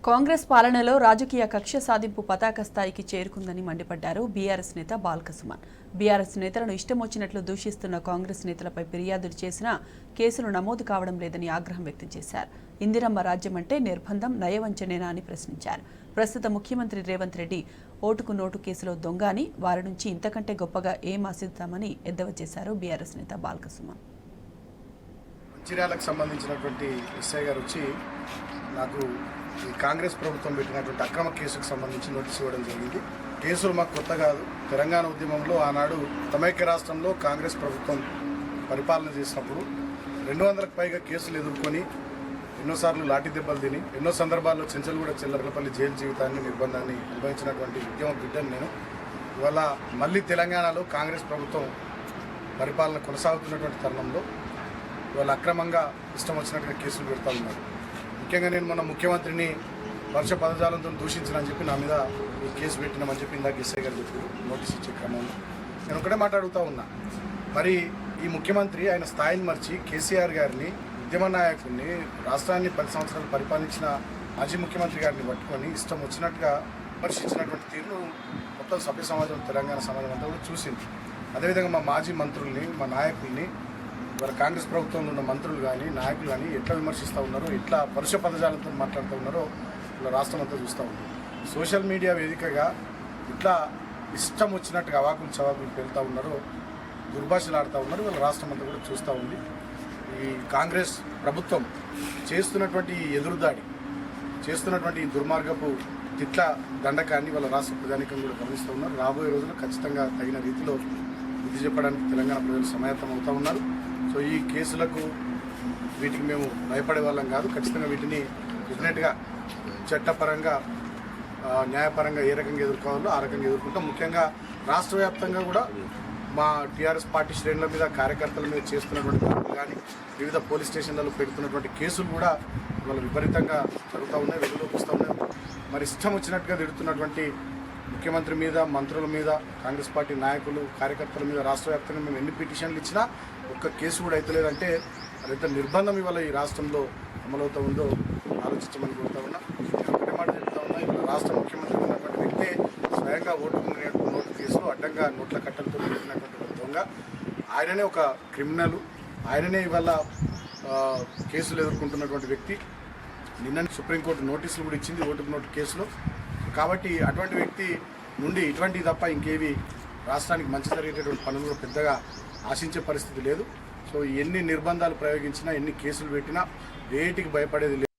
కాంగ్రెస్ పాలనలో రాజకీయ కక్ష సాధింపు పతాక స్థాయికి చేరుకుందని మండిపడ్డారు బీఆర్ఎస్ నేత బాల్కసుమన్. బీఆర్ఎస్ నేతలను ఇష్టం వచ్చినట్లు దూషిస్తున్న కాంగ్రెస్ నేతలపై ఫిర్యాదులు చేసినా కేసులు నమోదు కావడం లేదని ఆగ్రహం వ్యక్తం చేశారు. ఇందిరమ్మ రాజ్యం అంటే నిర్బంధం, నయవంచనేనా అని ప్రశ్నించారు. ప్రస్తుత ముఖ్యమంత్రి రేవంత్ రెడ్డి ఓటుకు నోటు కేసులో దొంగ అని, వారి నుంచి ఇంతకంటే గొప్పగా ఏం ఆశిద్దామని ఎద్దేవా చేశారు బీఆర్ఎస్ నేత బాల్కసుమన్. మంచిర్యాలకు సంబంధించినటువంటి ఎస్ఐ గారు వచ్చి నాకు ఈ కాంగ్రెస్ ప్రభుత్వం పెట్టినటువంటి అక్రమ కేసుకు సంబంధించి నోటీస్ ఇవ్వడం జరిగింది. కేసులు మాకు కొత్త కాదు. తెలంగాణ ఉద్యమంలో ఆనాడు సమైక్య రాష్ట్రంలో కాంగ్రెస్ ప్రభుత్వం పరిపాలన చేసినప్పుడు 200కు పైగా కేసులు ఎదుర్కొని ఎన్నోసార్లు లాఠీ దెబ్బలు తిని, ఎన్నో సందర్భాల్లో చెంచల్గూడ చెల్లర్లపల్లి జైలు జీవితాన్ని, నిర్బంధాన్ని అనుభవించినటువంటి ఉద్యమ బిడ్డను నేను. ఇవాళ మళ్ళీ తెలంగాణలో కాంగ్రెస్ ప్రభుత్వం పరిపాలన కొనసాగుతున్నటువంటి తరుణంలో ఇవాళ అక్రమంగా ఇష్టం వచ్చినట్టుగా కేసులు పెడతా ఉన్నారు. ముఖ్యంగా నేను మన ముఖ్యమంత్రిని వర్ష పదజాలంతో దూషించనని చెప్పి నా మీద ఈ కేసు పెట్టినామని చెప్పి ఇందాక ఎస్ఐ గారు చెప్పారు నోటీస్ ఇచ్చే క్రమంలో. నేను ఒకటే మాట్లాడుతూ ఉన్నా, మరి ఈ ముఖ్యమంత్రి ఆయన స్థాయిని మర్చి కేసీఆర్ గారిని, ఉద్యమ నాయకుడిని, రాష్ట్రాన్ని 10 సంవత్సరాలు పరిపాలించిన మాజీ ముఖ్యమంత్రి గారిని పట్టుకొని ఇష్టం వచ్చినట్టుగా విమర్శించినటువంటి తీరు మొత్తం సభ్య సమాజం, తెలంగాణ సమాజం అంతా కూడా చూసింది. అదేవిధంగా మా మాజీ మంత్రుల్ని, మా నాయకుల్ని, ఇవాళ కాంగ్రెస్ ప్రభుత్వంలో ఉన్న మంత్రులు కానీ, నాయకులు కానీ ఎట్లా విమర్శిస్తూ ఉన్నారో, ఎట్లా పరుష పదజాలంతో మాట్లాడుతూ ఉన్నారో ఇలా రాష్ట్రం అంతా చూస్తూ ఉంది. సోషల్ మీడియా వేదికగా ఇట్లా ఇష్టం వచ్చినట్టుగా అవాకులు చవాకులు పెళ్తూ ఉన్నారో, దుర్భాషలు ఆడుతూ ఉన్నారు. వీళ్ళ రాష్ట్రం అంతా కూడా చూస్తూ ఉంది. ఈ కాంగ్రెస్ ప్రభుత్వం చేస్తున్నటువంటి ఎదురుదాడి, చేస్తున్నటువంటి దుర్మార్గపు తిట్ల దండకాన్ని వాళ్ళ రాష్ట్ర ప్రజానికం కూడా గమనిస్తూ ఉన్నారు. రాబోయే రోజుల్లో ఖచ్చితంగా తగిన రీతిలో బుద్ధి చెప్పడానికి తెలంగాణ ప్రజలు సమాయత్తం అవుతూ ఉన్నారు. సో ఈ కేసులకు వీటికి మేము భయపడే వాళ్ళం కాదు. ఖచ్చితంగా వీటిని డెఫినెట్గా చట్టపరంగా, న్యాయపరంగా ఏ రకంగా ఎదుర్కోవాలో ఆ రకంగా ఎదుర్కొంటాం. ముఖ్యంగా రాష్ట్ర వ్యాప్తంగా కూడా మా టీఆర్ఎస్ పార్టీ శ్రేణుల మీద, కార్యకర్తల మీద చేస్తున్నటువంటి దాడులు కానీ, వివిధ పోలీస్ స్టేషన్లలో పెడుతున్నటువంటి కేసులు కూడా వాళ్ళ విపరీతంగా జరుగుతూ ఉన్నాయి, వెలుగులోకి వస్తూ ఉన్నాయి. మరి ఇష్టం వచ్చినట్టుగా తిడుతున్నటువంటి ముఖ్యమంత్రి మీద, మంత్రుల మీద, కాంగ్రెస్ పార్టీ నాయకులు, కార్యకర్తల మీద రాష్ట్ర వ్యాప్తంగా మేము ఎన్ని పిటిషన్లు ఇచ్చినా ఒక్క కేసు కూడా అవుతలేదంటే ఎంత నిర్బంధం ఇవాళ ఈ రాష్ట్రంలో అమలవుతూ ఉందో ఆలోచించమని కోరుతా ఉన్నా. ఒకటే మాట చెప్తా ఉన్నా, ఇవాళ రాష్ట్ర ముఖ్యమంత్రి ఉన్నటువంటి వ్యక్తే స్వయంగా నోటు కేసులో అడ్డంగా నోట్ల కట్టలతో పెట్టినటువంటి దొంగ. ఆయననే ఒక క్రిమినల్, ఆయననే ఇవాళ కేసులు ఎదుర్కొంటున్నటువంటి వ్యక్తి. నిన్న సుప్రీంకోర్టు నోటీసులు కూడా ఇచ్చింది ఓటుకు నోటు కేసులో. కాబట్టి అటువంటి వ్యక్తి నుండి ఇటువంటివి తప్ప ఇంకేవి రాష్ట్రానికి మంచి జరిగేటటువంటి పనులు కూడా పెద్దగా ఆశించే పరిస్థితి లేదు. సో ఎన్ని నిర్బంధాలు ప్రయోగించినా, ఎన్ని కేసులు పెట్టినా వేటికి భయపడేది లేదు.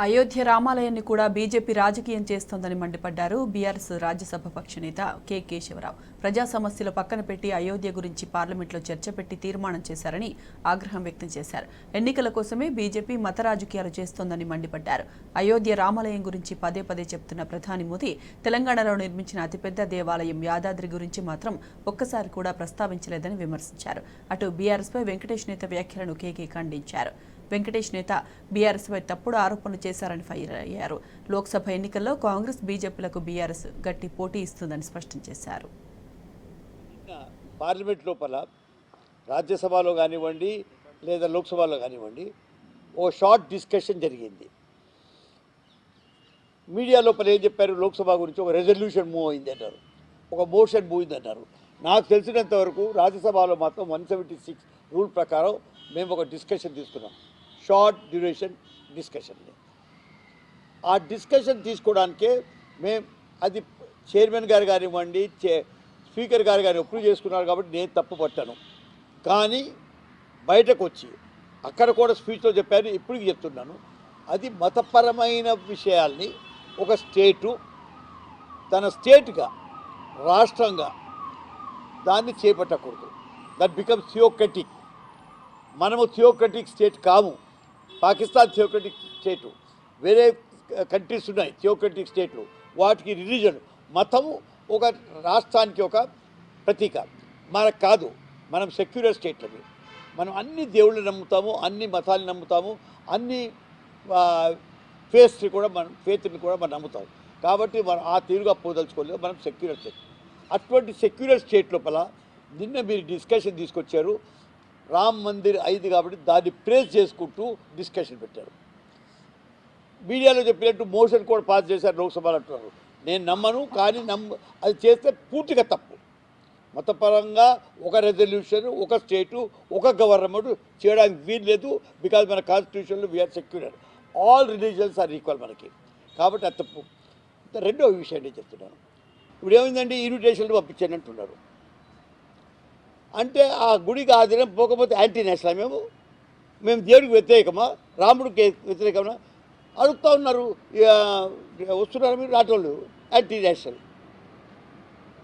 అయోధ్య రామాలయాన్ని కూడా బీజేపీ రాజకీయం చేస్తోందని మండిపడ్డారు బీఆర్ఎస్ రాజ్యసభ పక్ష నేత కె కేశవరావు. ప్రజా సమస్యలు పక్కన పెట్టి అయోధ్య గురించి పార్లమెంట్లో చర్చ పెట్టి తీర్మానం చేశారని ఆగ్రహం వ్యక్తం చేశారు. ఎన్నికల కోసమే బీజేపీ మత రాజకీయాలు చేస్తోందని మండిపడ్డారు. అయోధ్య రామాలయం గురించి పదే పదే చెప్తున్న ప్రధాని మోదీ తెలంగాణలో నిర్మించిన అతిపెద్ద దేవాలయం యాదాద్రి గురించి మాత్రం ఒక్కసారి కూడా ప్రస్తావించలేదని విమర్శించారు. అటు బీఆర్ఎస్పై వెంకటేష్ నేత వ్యాఖ్యలను కేకే ఖండించారు. వెంకటేష్ నేత బీఆర్ఎస్పై తప్పుడు ఆరోపణలు చేశారని ఫైర్ అయ్యారు. లోక్సభ ఎన్నికల్లో కాంగ్రెస్ బీజేపీలకు బీఆర్ఎస్ గట్టి పోటీ ఇస్తుందని స్పష్టం చేశారు. పార్లమెంట్ లోపల రాజ్యసభలో కానివ్వండి లేదా లోక్సభలో కానివ్వండి ఓ షార్ట్ డిస్కషన్ జరిగింది. మీడియా లోపల ఏం చెప్పారు, లోక్సభ గురించి ఒక రెజల్యూషన్ మూవ్ అయింది అన్నారు, ఒక మోషన్ మూవ్ అయింది అన్నారు. నాకు తెలిసినంత వరకు రాజ్యసభలో మాత్రం 176 రూల్ ప్రకారం మేము ఒక డిస్కషన్ తీసుకున్నాం, షార్ట్ డ్యూరేషన్ డిస్కషన్. ఆ డిస్కషన్ తీసుకోవడానికే మేము అది చైర్మన్ గారు కానివ్వండి స్పీకర్ గారు కానీ అప్రూవ్ చేసుకున్నారు కాబట్టి నేను తప్పు పట్టాను. కానీ బయటకు వచ్చి అక్కడ కూడా స్పీచ్లో చెప్పాను, ఇప్పుడు చెప్తున్నాను, అది మతపరమైన విషయాల్ని ఒక స్టేటు తన స్టేట్గా రాష్ట్రంగా దాన్ని చేపట్టకూడదు. That becomes theocratic. మనము థియోక్రటిక్ స్టేట్ కాము. పాకిస్తాన్ థియోక్రటిక్ స్టేటు, వేరే కంట్రీస్ ఉన్నాయి థియోక్రటిక్ స్టేట్లు, వాటికి రిలీజన్ మతము ఒక రాష్ట్రానికి ఒక ప్రతీక. మనకు కాదు, మనం సెక్యులర్ స్టేట్లవి. మనం అన్ని దేవుళ్ళని నమ్ముతాము, అన్ని మతాలను నమ్ముతాము, అన్ని ఫేత్ని కూడా మనం నమ్ముతాం. కాబట్టి మనం ఆ తీరుగా పోదలుచుకోలేదు, మనం సెక్యులర్ స్టేట్. అటువంటి సెక్యులర్ స్టేట్ లోపల నిన్న మీరు డిస్కషన్ తీసుకొచ్చారు, రామ్ మందిర్ అయింది కాబట్టి దాన్ని ప్రేస్ చేసుకుంటూ డిస్కషన్ పెట్టారు. మీడియాలో చెప్పినట్టు మోషన్ కూడా పాస్ చేశారు లోక్సభలో అంటున్నారు. నేను నమ్మను, కానీ అది చేస్తే పూర్తిగా తప్పు. మతపరంగా ఒక రెజల్యూషన్, ఒక స్టేటు, ఒక గవర్నమెంట్ చేయడానికి వీలు లేదు. బికాజ్ మన కాన్స్టిట్యూషన్లో we are secular, all religions are equal మనకి. కాబట్టి అది తప్పు. రెండో విషయం నేను చెప్తున్నాను, ఇప్పుడు ఏమైందండి, ఇన్విటేషన్లు పంపించండి అంటున్నారు. అంటే ఆ గుడికి ఆ దినం పోకపోతే యాంటీ నేషనల్ మేము దేవుడికి వ్యతిరేకమా, రాముడికి వ్యతిరేకమా అడుగుతూ ఉన్నారు. వస్తున్నారు మీరు రాటోళ్ళు, యాంటీ నేషనల్.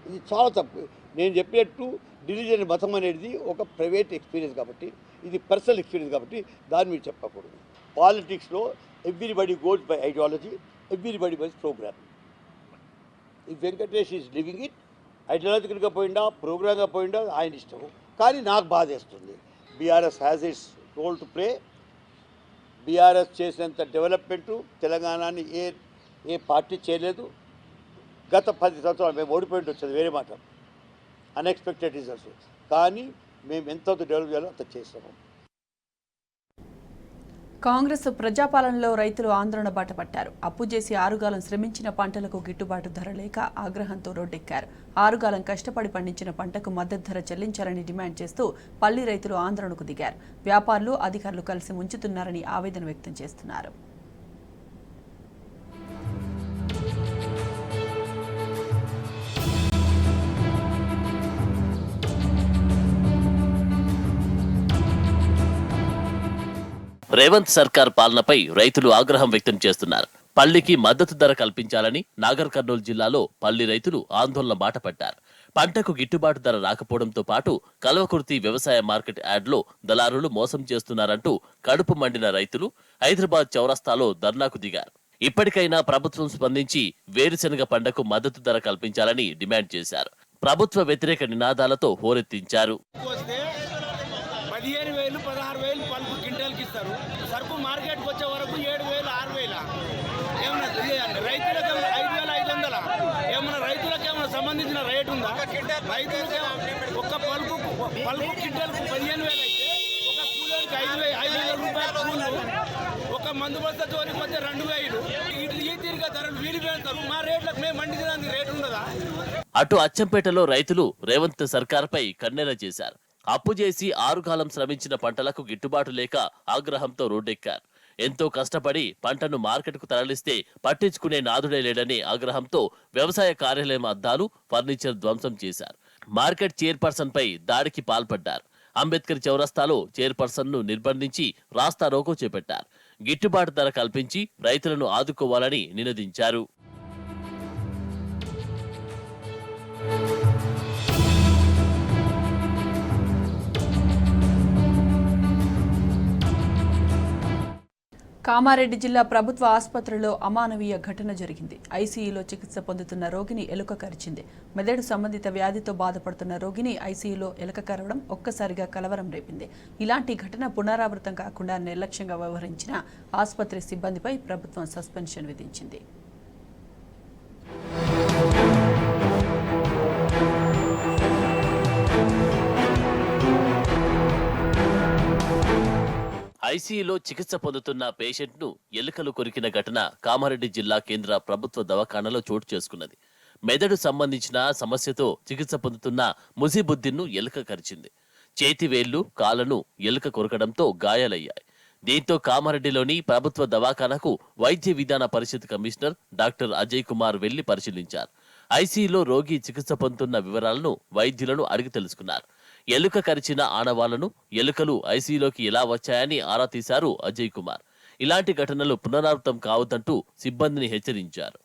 ఇది చాలా తప్పు. నేను చెప్పినట్టు రిలీజియన్ మతం అనేది ఒక ప్రైవేట్ ఎక్స్పీరియన్స్ కాబట్టి, ఇది పర్సనల్ ఎక్స్పీరియన్స్ కాబట్టి దాన్ని మీరు చెప్పకూడదు. పాలిటిక్స్లో everybody goes by ideology, everybody by programme. ఈ వెంకటేష్ ఈజ్ లివింగ్ ఇట్. ఐడియాలజికల్గా పోయిందా, ప్రోగ్రామ్గా పోయిందా ఆయన ఇష్టం. కానీ నాకు బాధేస్తుంది. BRS has its role to play. BRS చేసినంత డెవలప్మెంటు తెలంగాణని ఏ పార్టీ చేయలేదు. గత 10 సంవత్సరాలు మేము ఓడిపోయింది వచ్చేది వేరే మాట, అన్ఎక్స్పెక్టెడ్ రిజల్ట్స్. కానీ మేము ఎంత డెవలప్ చేయాలో అంత చేస్తాము. కాంగ్రెస్ ప్రజాపాలనలో రైతులు ఆందోళన బాట పట్టారు. అప్పు చేసి ఆరుగాలం శ్రమించిన పంటలకు గిట్టుబాటు ధర లేక ఆగ్రహంతో రోడ్డెక్కారు. ఆరుగాలం కష్టపడి పండించిన పంటకు మద్దతు ధర చెల్లించాలని డిమాండ్ చేస్తూ పల్లి రైతులు ఆందోళనకు దిగారు. వ్యాపారులు, అధికారులు కలిసి ముంచుతున్నారని ఆవేదన వ్యక్తం చేస్తున్నారు. రేవంత్ సర్కార్ పాలనపై రైతులు ఆగ్రహం వ్యక్తం చేస్తున్నారు. పల్లికి మద్దతు ధర కల్పించాలని నాగర్ కర్నూలు జిల్లాలో పల్లి రైతులు ఆందోళన బాట పట్టారు. పంటకు గిట్టుబాటు ధర రాకపోవడంతో పాటు కల్వకుర్తి వ్యవసాయ మార్కెట్ యార్డ్లో దళారులు మోసం చేస్తున్నారంటూ కడుపు మండిన రైతులు హైదరాబాద్ చౌరస్తాలో ధర్నాకు దిగారు. ఇప్పటికైనా ప్రభుత్వం స్పందించి వేరుశెనగ పంటకు మద్దతు ధర కల్పించాలని డిమాండ్ చేశారు. ప్రభుత్వ వ్యతిరేక నినాదాలతో హోరెత్తించారు. 15,000 16,000 పల్పు క్వింటాల్కి ఇస్తారు. సరుకు మార్కెట్కి వచ్చే వరకు 7,000 6,000. ఏమన్నా రైతులకు 5,500. ఏమన్నా రైతులకు ఏమైనా సంబంధించిన రేటు ఉందా? రైతులకు ఒక పల్పు క్వింటాల్కు 15,000 అయితే ఒక కూలీకి 5,000 రూపాయలు కూలు, ఒక మందు బస్తా తోలికి వచ్చే 2,000. ఈ తీరుగా ధరలు వీలు పెడతారు. మా రేట్లకు మేము మండిదానికి రేటు ఉండదా? అటు అచ్చంపేటలో రైతులు రేవంత్ సర్కార్పై కన్నెర చేశారు. అప్పు చేసి ఆరుకాలం శ్రమించిన పంటలకు గిట్టుబాటు లేక ఆగ్రహంతో రోడ్డెక్కారు. ఎంతో కష్టపడి పంటను మార్కెట్కు తరలిస్తే పట్టించుకునే నాదుడే లేడని ఆగ్రహంతో వ్యవసాయ కార్యాలయం అద్దాలు, ఫర్నిచర్ ధ్వంసం చేశారు. మార్కెట్ చైర్పర్సన్ పై దాడికి పాల్పడ్డారు. అంబేద్కర్ చౌరస్తాలో చైర్పర్సన్ ను నిర్బంధించి రాస్తా రోకో చేపట్టారు. గిట్టుబాటు ధర కల్పించి రైతులను ఆదుకోవాలని నినదించారు. కామారెడ్డి జిల్లా ప్రభుత్వ ఆసుపత్రిలో అమానవీయ ఘటన జరిగింది. ఐసీయూలో చికిత్స పొందుతున్న రోగిని ఎలుక కరిచింది. మెదడు సంబంధిత వ్యాధితో బాధపడుతున్న రోగిని ఐసీయూలో ఎలుక కరవడం ఒక్కసారిగా కలవరం రేపింది. ఇలాంటి ఘటన పునరావృతం కాకుండా నిర్లక్ష్యంగా వ్యవహరించిన ఆసుపత్రి సిబ్బందిపై ప్రభుత్వం సస్పెన్షన్ విధించింది. ఐసీయూలో చికిత్స పొందుతున్న పేషెంట్ను ఎలుకలు కొరికిన ఘటన కామారెడ్డి జిల్లా కేంద్ర ప్రభుత్వ దవాఖానలో చోటు చేసుకున్నది. మెదడు సంబంధించిన సమస్యతో చికిత్స పొందుతున్న ముజీబుద్దీన్ను ఎలుక కరిచింది. చేతివేళ్లు, కాళ్లను ఎలుక కొరకడంతో గాయాలయ్యాయి. దీంతో కామారెడ్డిలోని ప్రభుత్వ దవాఖానకు వైద్య విధాన పరిషత్ కమిషనర్ డాక్టర్ అజయ్ కుమార్ వెళ్లి పరిశీలించారు. ఐసీయూలో రోగి చికిత్స పొందుతున్న వివరాలను వైద్యులను అడిగి తెలుసుకున్నారు. ఎలుక కరిచిన ఆనవాళ్లను, ఎలుకలు ఐసీయూలోకి ఎలా వచ్చాయని ఆరా తీశారు అజయ్ కుమార్. ఇలాంటి ఘటనలు పునరావృతం కావద్దంటూ సిబ్బందిని హెచ్చరించారు.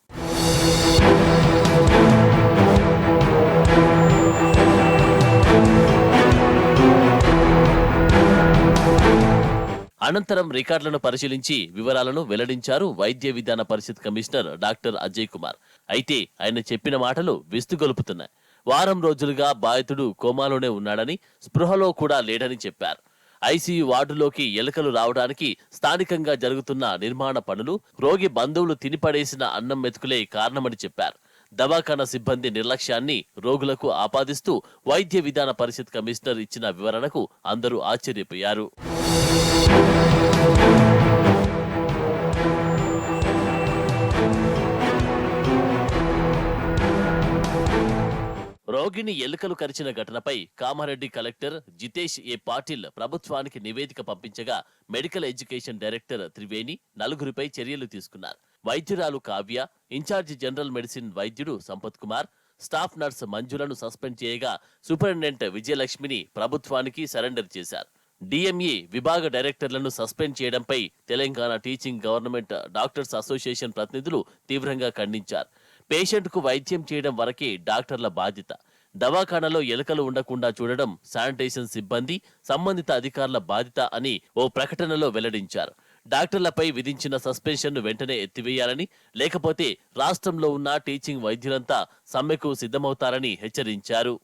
అనంతరం రికార్డులను పరిశీలించి వివరాలను వెల్లడించారు వైద్య విధాన పరిషత్ కమిషనర్ డాక్టర్ అజయ్ కుమార్. అయితే ఆయన చెప్పిన మాటలు విస్తుగొలుపుతున్నాయి. వారం రోజులుగా బాధితుడు కోమాలోనే ఉన్నాడని, స్పృహలో కూడా లేడని చెప్పారు. ఐసీయూ వార్డులోకి ఎలుకలు రావడానికి స్థానికంగా జరుగుతున్న నిర్మాణ పనులు, రోగి బంధువులు తినిపడేసిన అన్నం మెతుకులే కారణమని చెప్పారు. దవాఖానా సిబ్బంది నిర్లక్ష్యాన్ని రోగులకు ఆపాదిస్తూ వైద్య విధాన పరిషత్ కమిషనర్ ఇచ్చిన వివరణకు అందరూ ఆశ్చర్యపోయారు. రోగిని ఎలుకలు కరిచిన ఘటనపై కామారెడ్డి కలెక్టర్ జితేష్ ఏ పాటిల్ ప్రభుత్వానికి నివేదిక పంపించగా మెడికల్ ఎడ్యుకేషన్ డైరెక్టర్ త్రివేణి నలుగురిపై చర్యలు తీసుకున్నారు. వైద్యురాలు కావ్య, ఇన్ఛార్జి జనరల్ మెడిసిన్ వైద్యుడు సంపత్ కుమార్, స్టాఫ్ నర్స్ మంజులను సస్పెండ్ చేయగా సూపరింటెండెంట్ విజయలక్ష్మిని ప్రభుత్వానికి సరెండర్ చేశారు. డిఎంఈ విభాగ డైరెక్టర్లను సస్పెండ్ చేయడంపై Telangana teaching government doctors association ప్రతినిధులు తీవ్రంగా ఖండించారు. పేషెంట్కు వైద్యం చేయడం వరకే డాక్టర్ల బాధ్యత. దవాఖానలో ఎలుకలు ఉండకుండా చూడడం శానిటేషన్ సిబ్బంది, సంబంధిత అధికారుల బాధ్యత అని ఓ ప్రకటనలో వెల్లడించారు. డాక్టర్లపై విధించిన సస్పెన్షన్ను వెంటనే ఎత్తివేయాలని, లేకపోతే రాష్ట్రంలో ఉన్న టీచింగ్ వైద్యులంతా సమ్మెకు సిద్ధమవుతారని హెచ్చరించారు.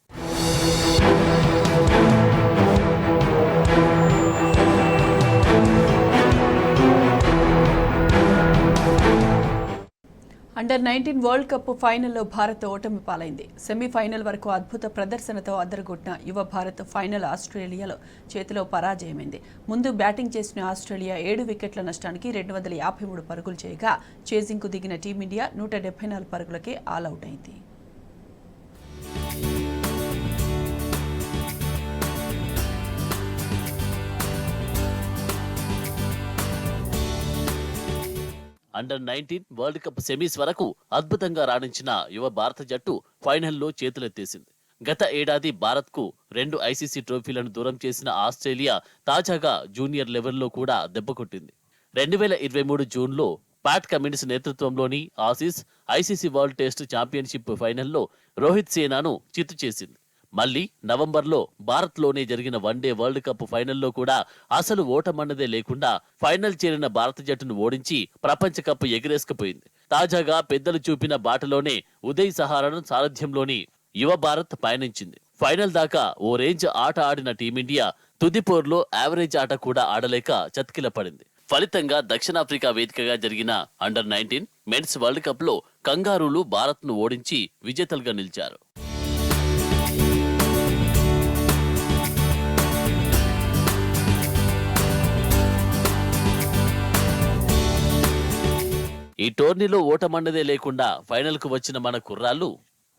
అండర్-19 వరల్డ్ కప్ ఫైనల్లో భారత్ ఓటమి పాలైంది. సెమీఫైనల్ వరకు అద్భుత ప్రదర్శనతో అదరగొట్టిన యువ భారత్ ఫైనల్ ఆస్ట్రేలియాలో చేతిలో పరాజయమైంది. ముందు బ్యాటింగ్ చేసిన ఆస్ట్రేలియా 7 వికెట్ల నష్టానికి 253 పరుగులు చేయగా చేజింగ్కు దిగిన టీమిండియా 174 పరుగులకే ఆలౌట్ అయింది. అండర్-19 వరల్డ్ కప్ సెమీస్ వరకు అద్భుతంగా రాణించిన యువ భారత జట్టు ఫైనల్లో చేతులెత్తేసింది. గత ఏడాది భారత్కు 2 ఐసీసీ ట్రోఫీలను దూరం చేసిన ఆస్ట్రేలియా తాజాగా జూనియర్ లెవెల్లో కూడా దెబ్బకొట్టింది. 2023 జూన్లో ప్యాట్ కమిన్స్ నేతృత్వంలోని Aussies ICC world test championship ఫైనల్లో రోహిత్ సేనాను చిత్తు చేసింది. మళ్లీ నవంబర్లో భారత్లోనే జరిగిన వన్డే వరల్డ్ కప్ ఫైనల్లో కూడా అసలు ఓటమన్నదే లేకుండా ఫైనల్ చేరిన భారత జట్టును ఓడించి ప్రపంచ కప్ ఎగిరేసుకుపోయింది. తాజాగా పెద్దలు చూపిన బాటలోనే ఉదయ్ సహారన్ సారథ్యంలోని యువ భారత్ పయనించింది. ఫైనల్ దాకా ఓ రేంజ్ ఆట ఆడిన టీమిండియా తుదిపోర్లో యావరేజ్ ఆట కూడా ఆడలేక చతికిల పడింది. ఫలితంగా దక్షిణాఫ్రికా వేదికగా జరిగిన అండర్-19 మెన్స్ వరల్డ్ కప్ లో కంగారూలు భారత్ను ఓడించి విజేతలుగా నిలిచారు. ఈ టోర్నీలో ఓటమన్నదే లేకుండా ఫైనల్కు వచ్చిన మన కుర్రాళ్లు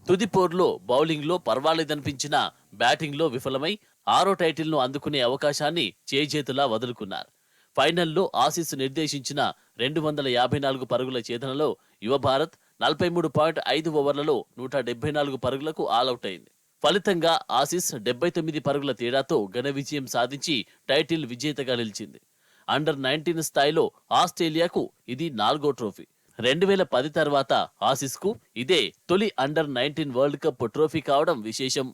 తుదిపోర్లో బౌలింగ్లో పర్వాలేదనిపించిన బ్యాటింగ్లో విఫలమై 6వ టైటిల్ను అందుకునే అవకాశాన్ని చేజేతులా వదులుకున్నారు. ఫైనల్లో ఆసీస్ నిర్దేశించిన 254 పరుగుల ఛేదనలో యువ భారత్ 43.5 ఓవర్లలో 174 పరుగులకు ఆలౌట్ అయింది. ఫలితంగా ఆసీస్ 79 పరుగుల తేడాతో ఘన విజయం సాధించి టైటిల్ విజేతగా నిలిచింది. అండర్-19 స్థాయిలో ఆస్ట్రేలియాకు ఇది 4వ ట్రోఫీ. 2010 తర్వాత ఆసీస్కు ఇదే తొలి అండర్-19 వరల్డ్ కప్ ట్రోఫీ కావడం విశేషం.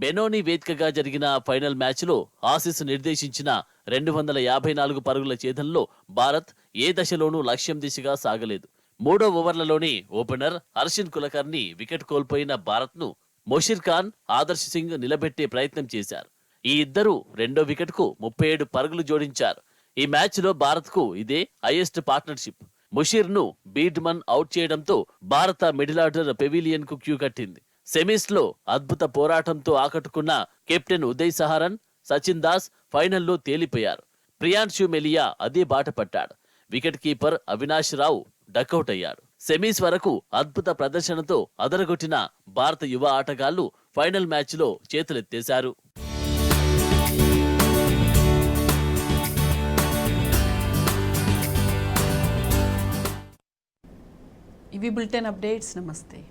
బెనోని వేదికగా జరిగిన ఫైనల్ మ్యాచ్లో ఆసీస్ నిర్దేశించిన 254 పరుగుల ఛేదనలో భారత్ ఏ దశలోనూ లక్ష్యం దిశగా సాగలేదు. 3వ ఓవర్లలోనే ఓపెనర్ హర్షిన్ కులకర్ణి వికెట్ కోల్పోయిన భారత్ను మొషీర్ ఖాన్, ఆదర్శ్ సింగ్ నిలబెట్టే ప్రయత్నం చేశారు. ఈ ఇద్దరూ 2వ వికెట్కు 37 పరుగులు జోడించారు. ఈ మ్యాచ్లో భారత్కు ఇదే హైయెస్ట్ పార్ట్నర్షిప్. ముషీర్ను బీడ్మన్ అవుట్ చేయడంతో భారత మిడిల్ ఆర్డర్ పెవిలియన్కు క్యూ కట్టింది. సెమీస్లో అద్భుత పోరాటంతో ఆకట్టుకున్న కెప్టెన్ ఉదయ్ సహారన్, సచిన్ దాస్ ఫైనల్లో తేలిపోయారు. ప్రియాంశు మెలియా అదే బాట పట్టాడు. వికెట్ కీపర్ అవినాష్ రావు డకౌట్ అయ్యాడు. సెమీస్ వరకు అద్భుత ప్రదర్శనతో అదరగొట్టిన భారత యువ ఆటగాళ్లు ఫైనల్ మ్యాచ్లో చేతులెత్తేశారు. ఇవి బులెటిన్ అప్డేట్స్. నమస్తే.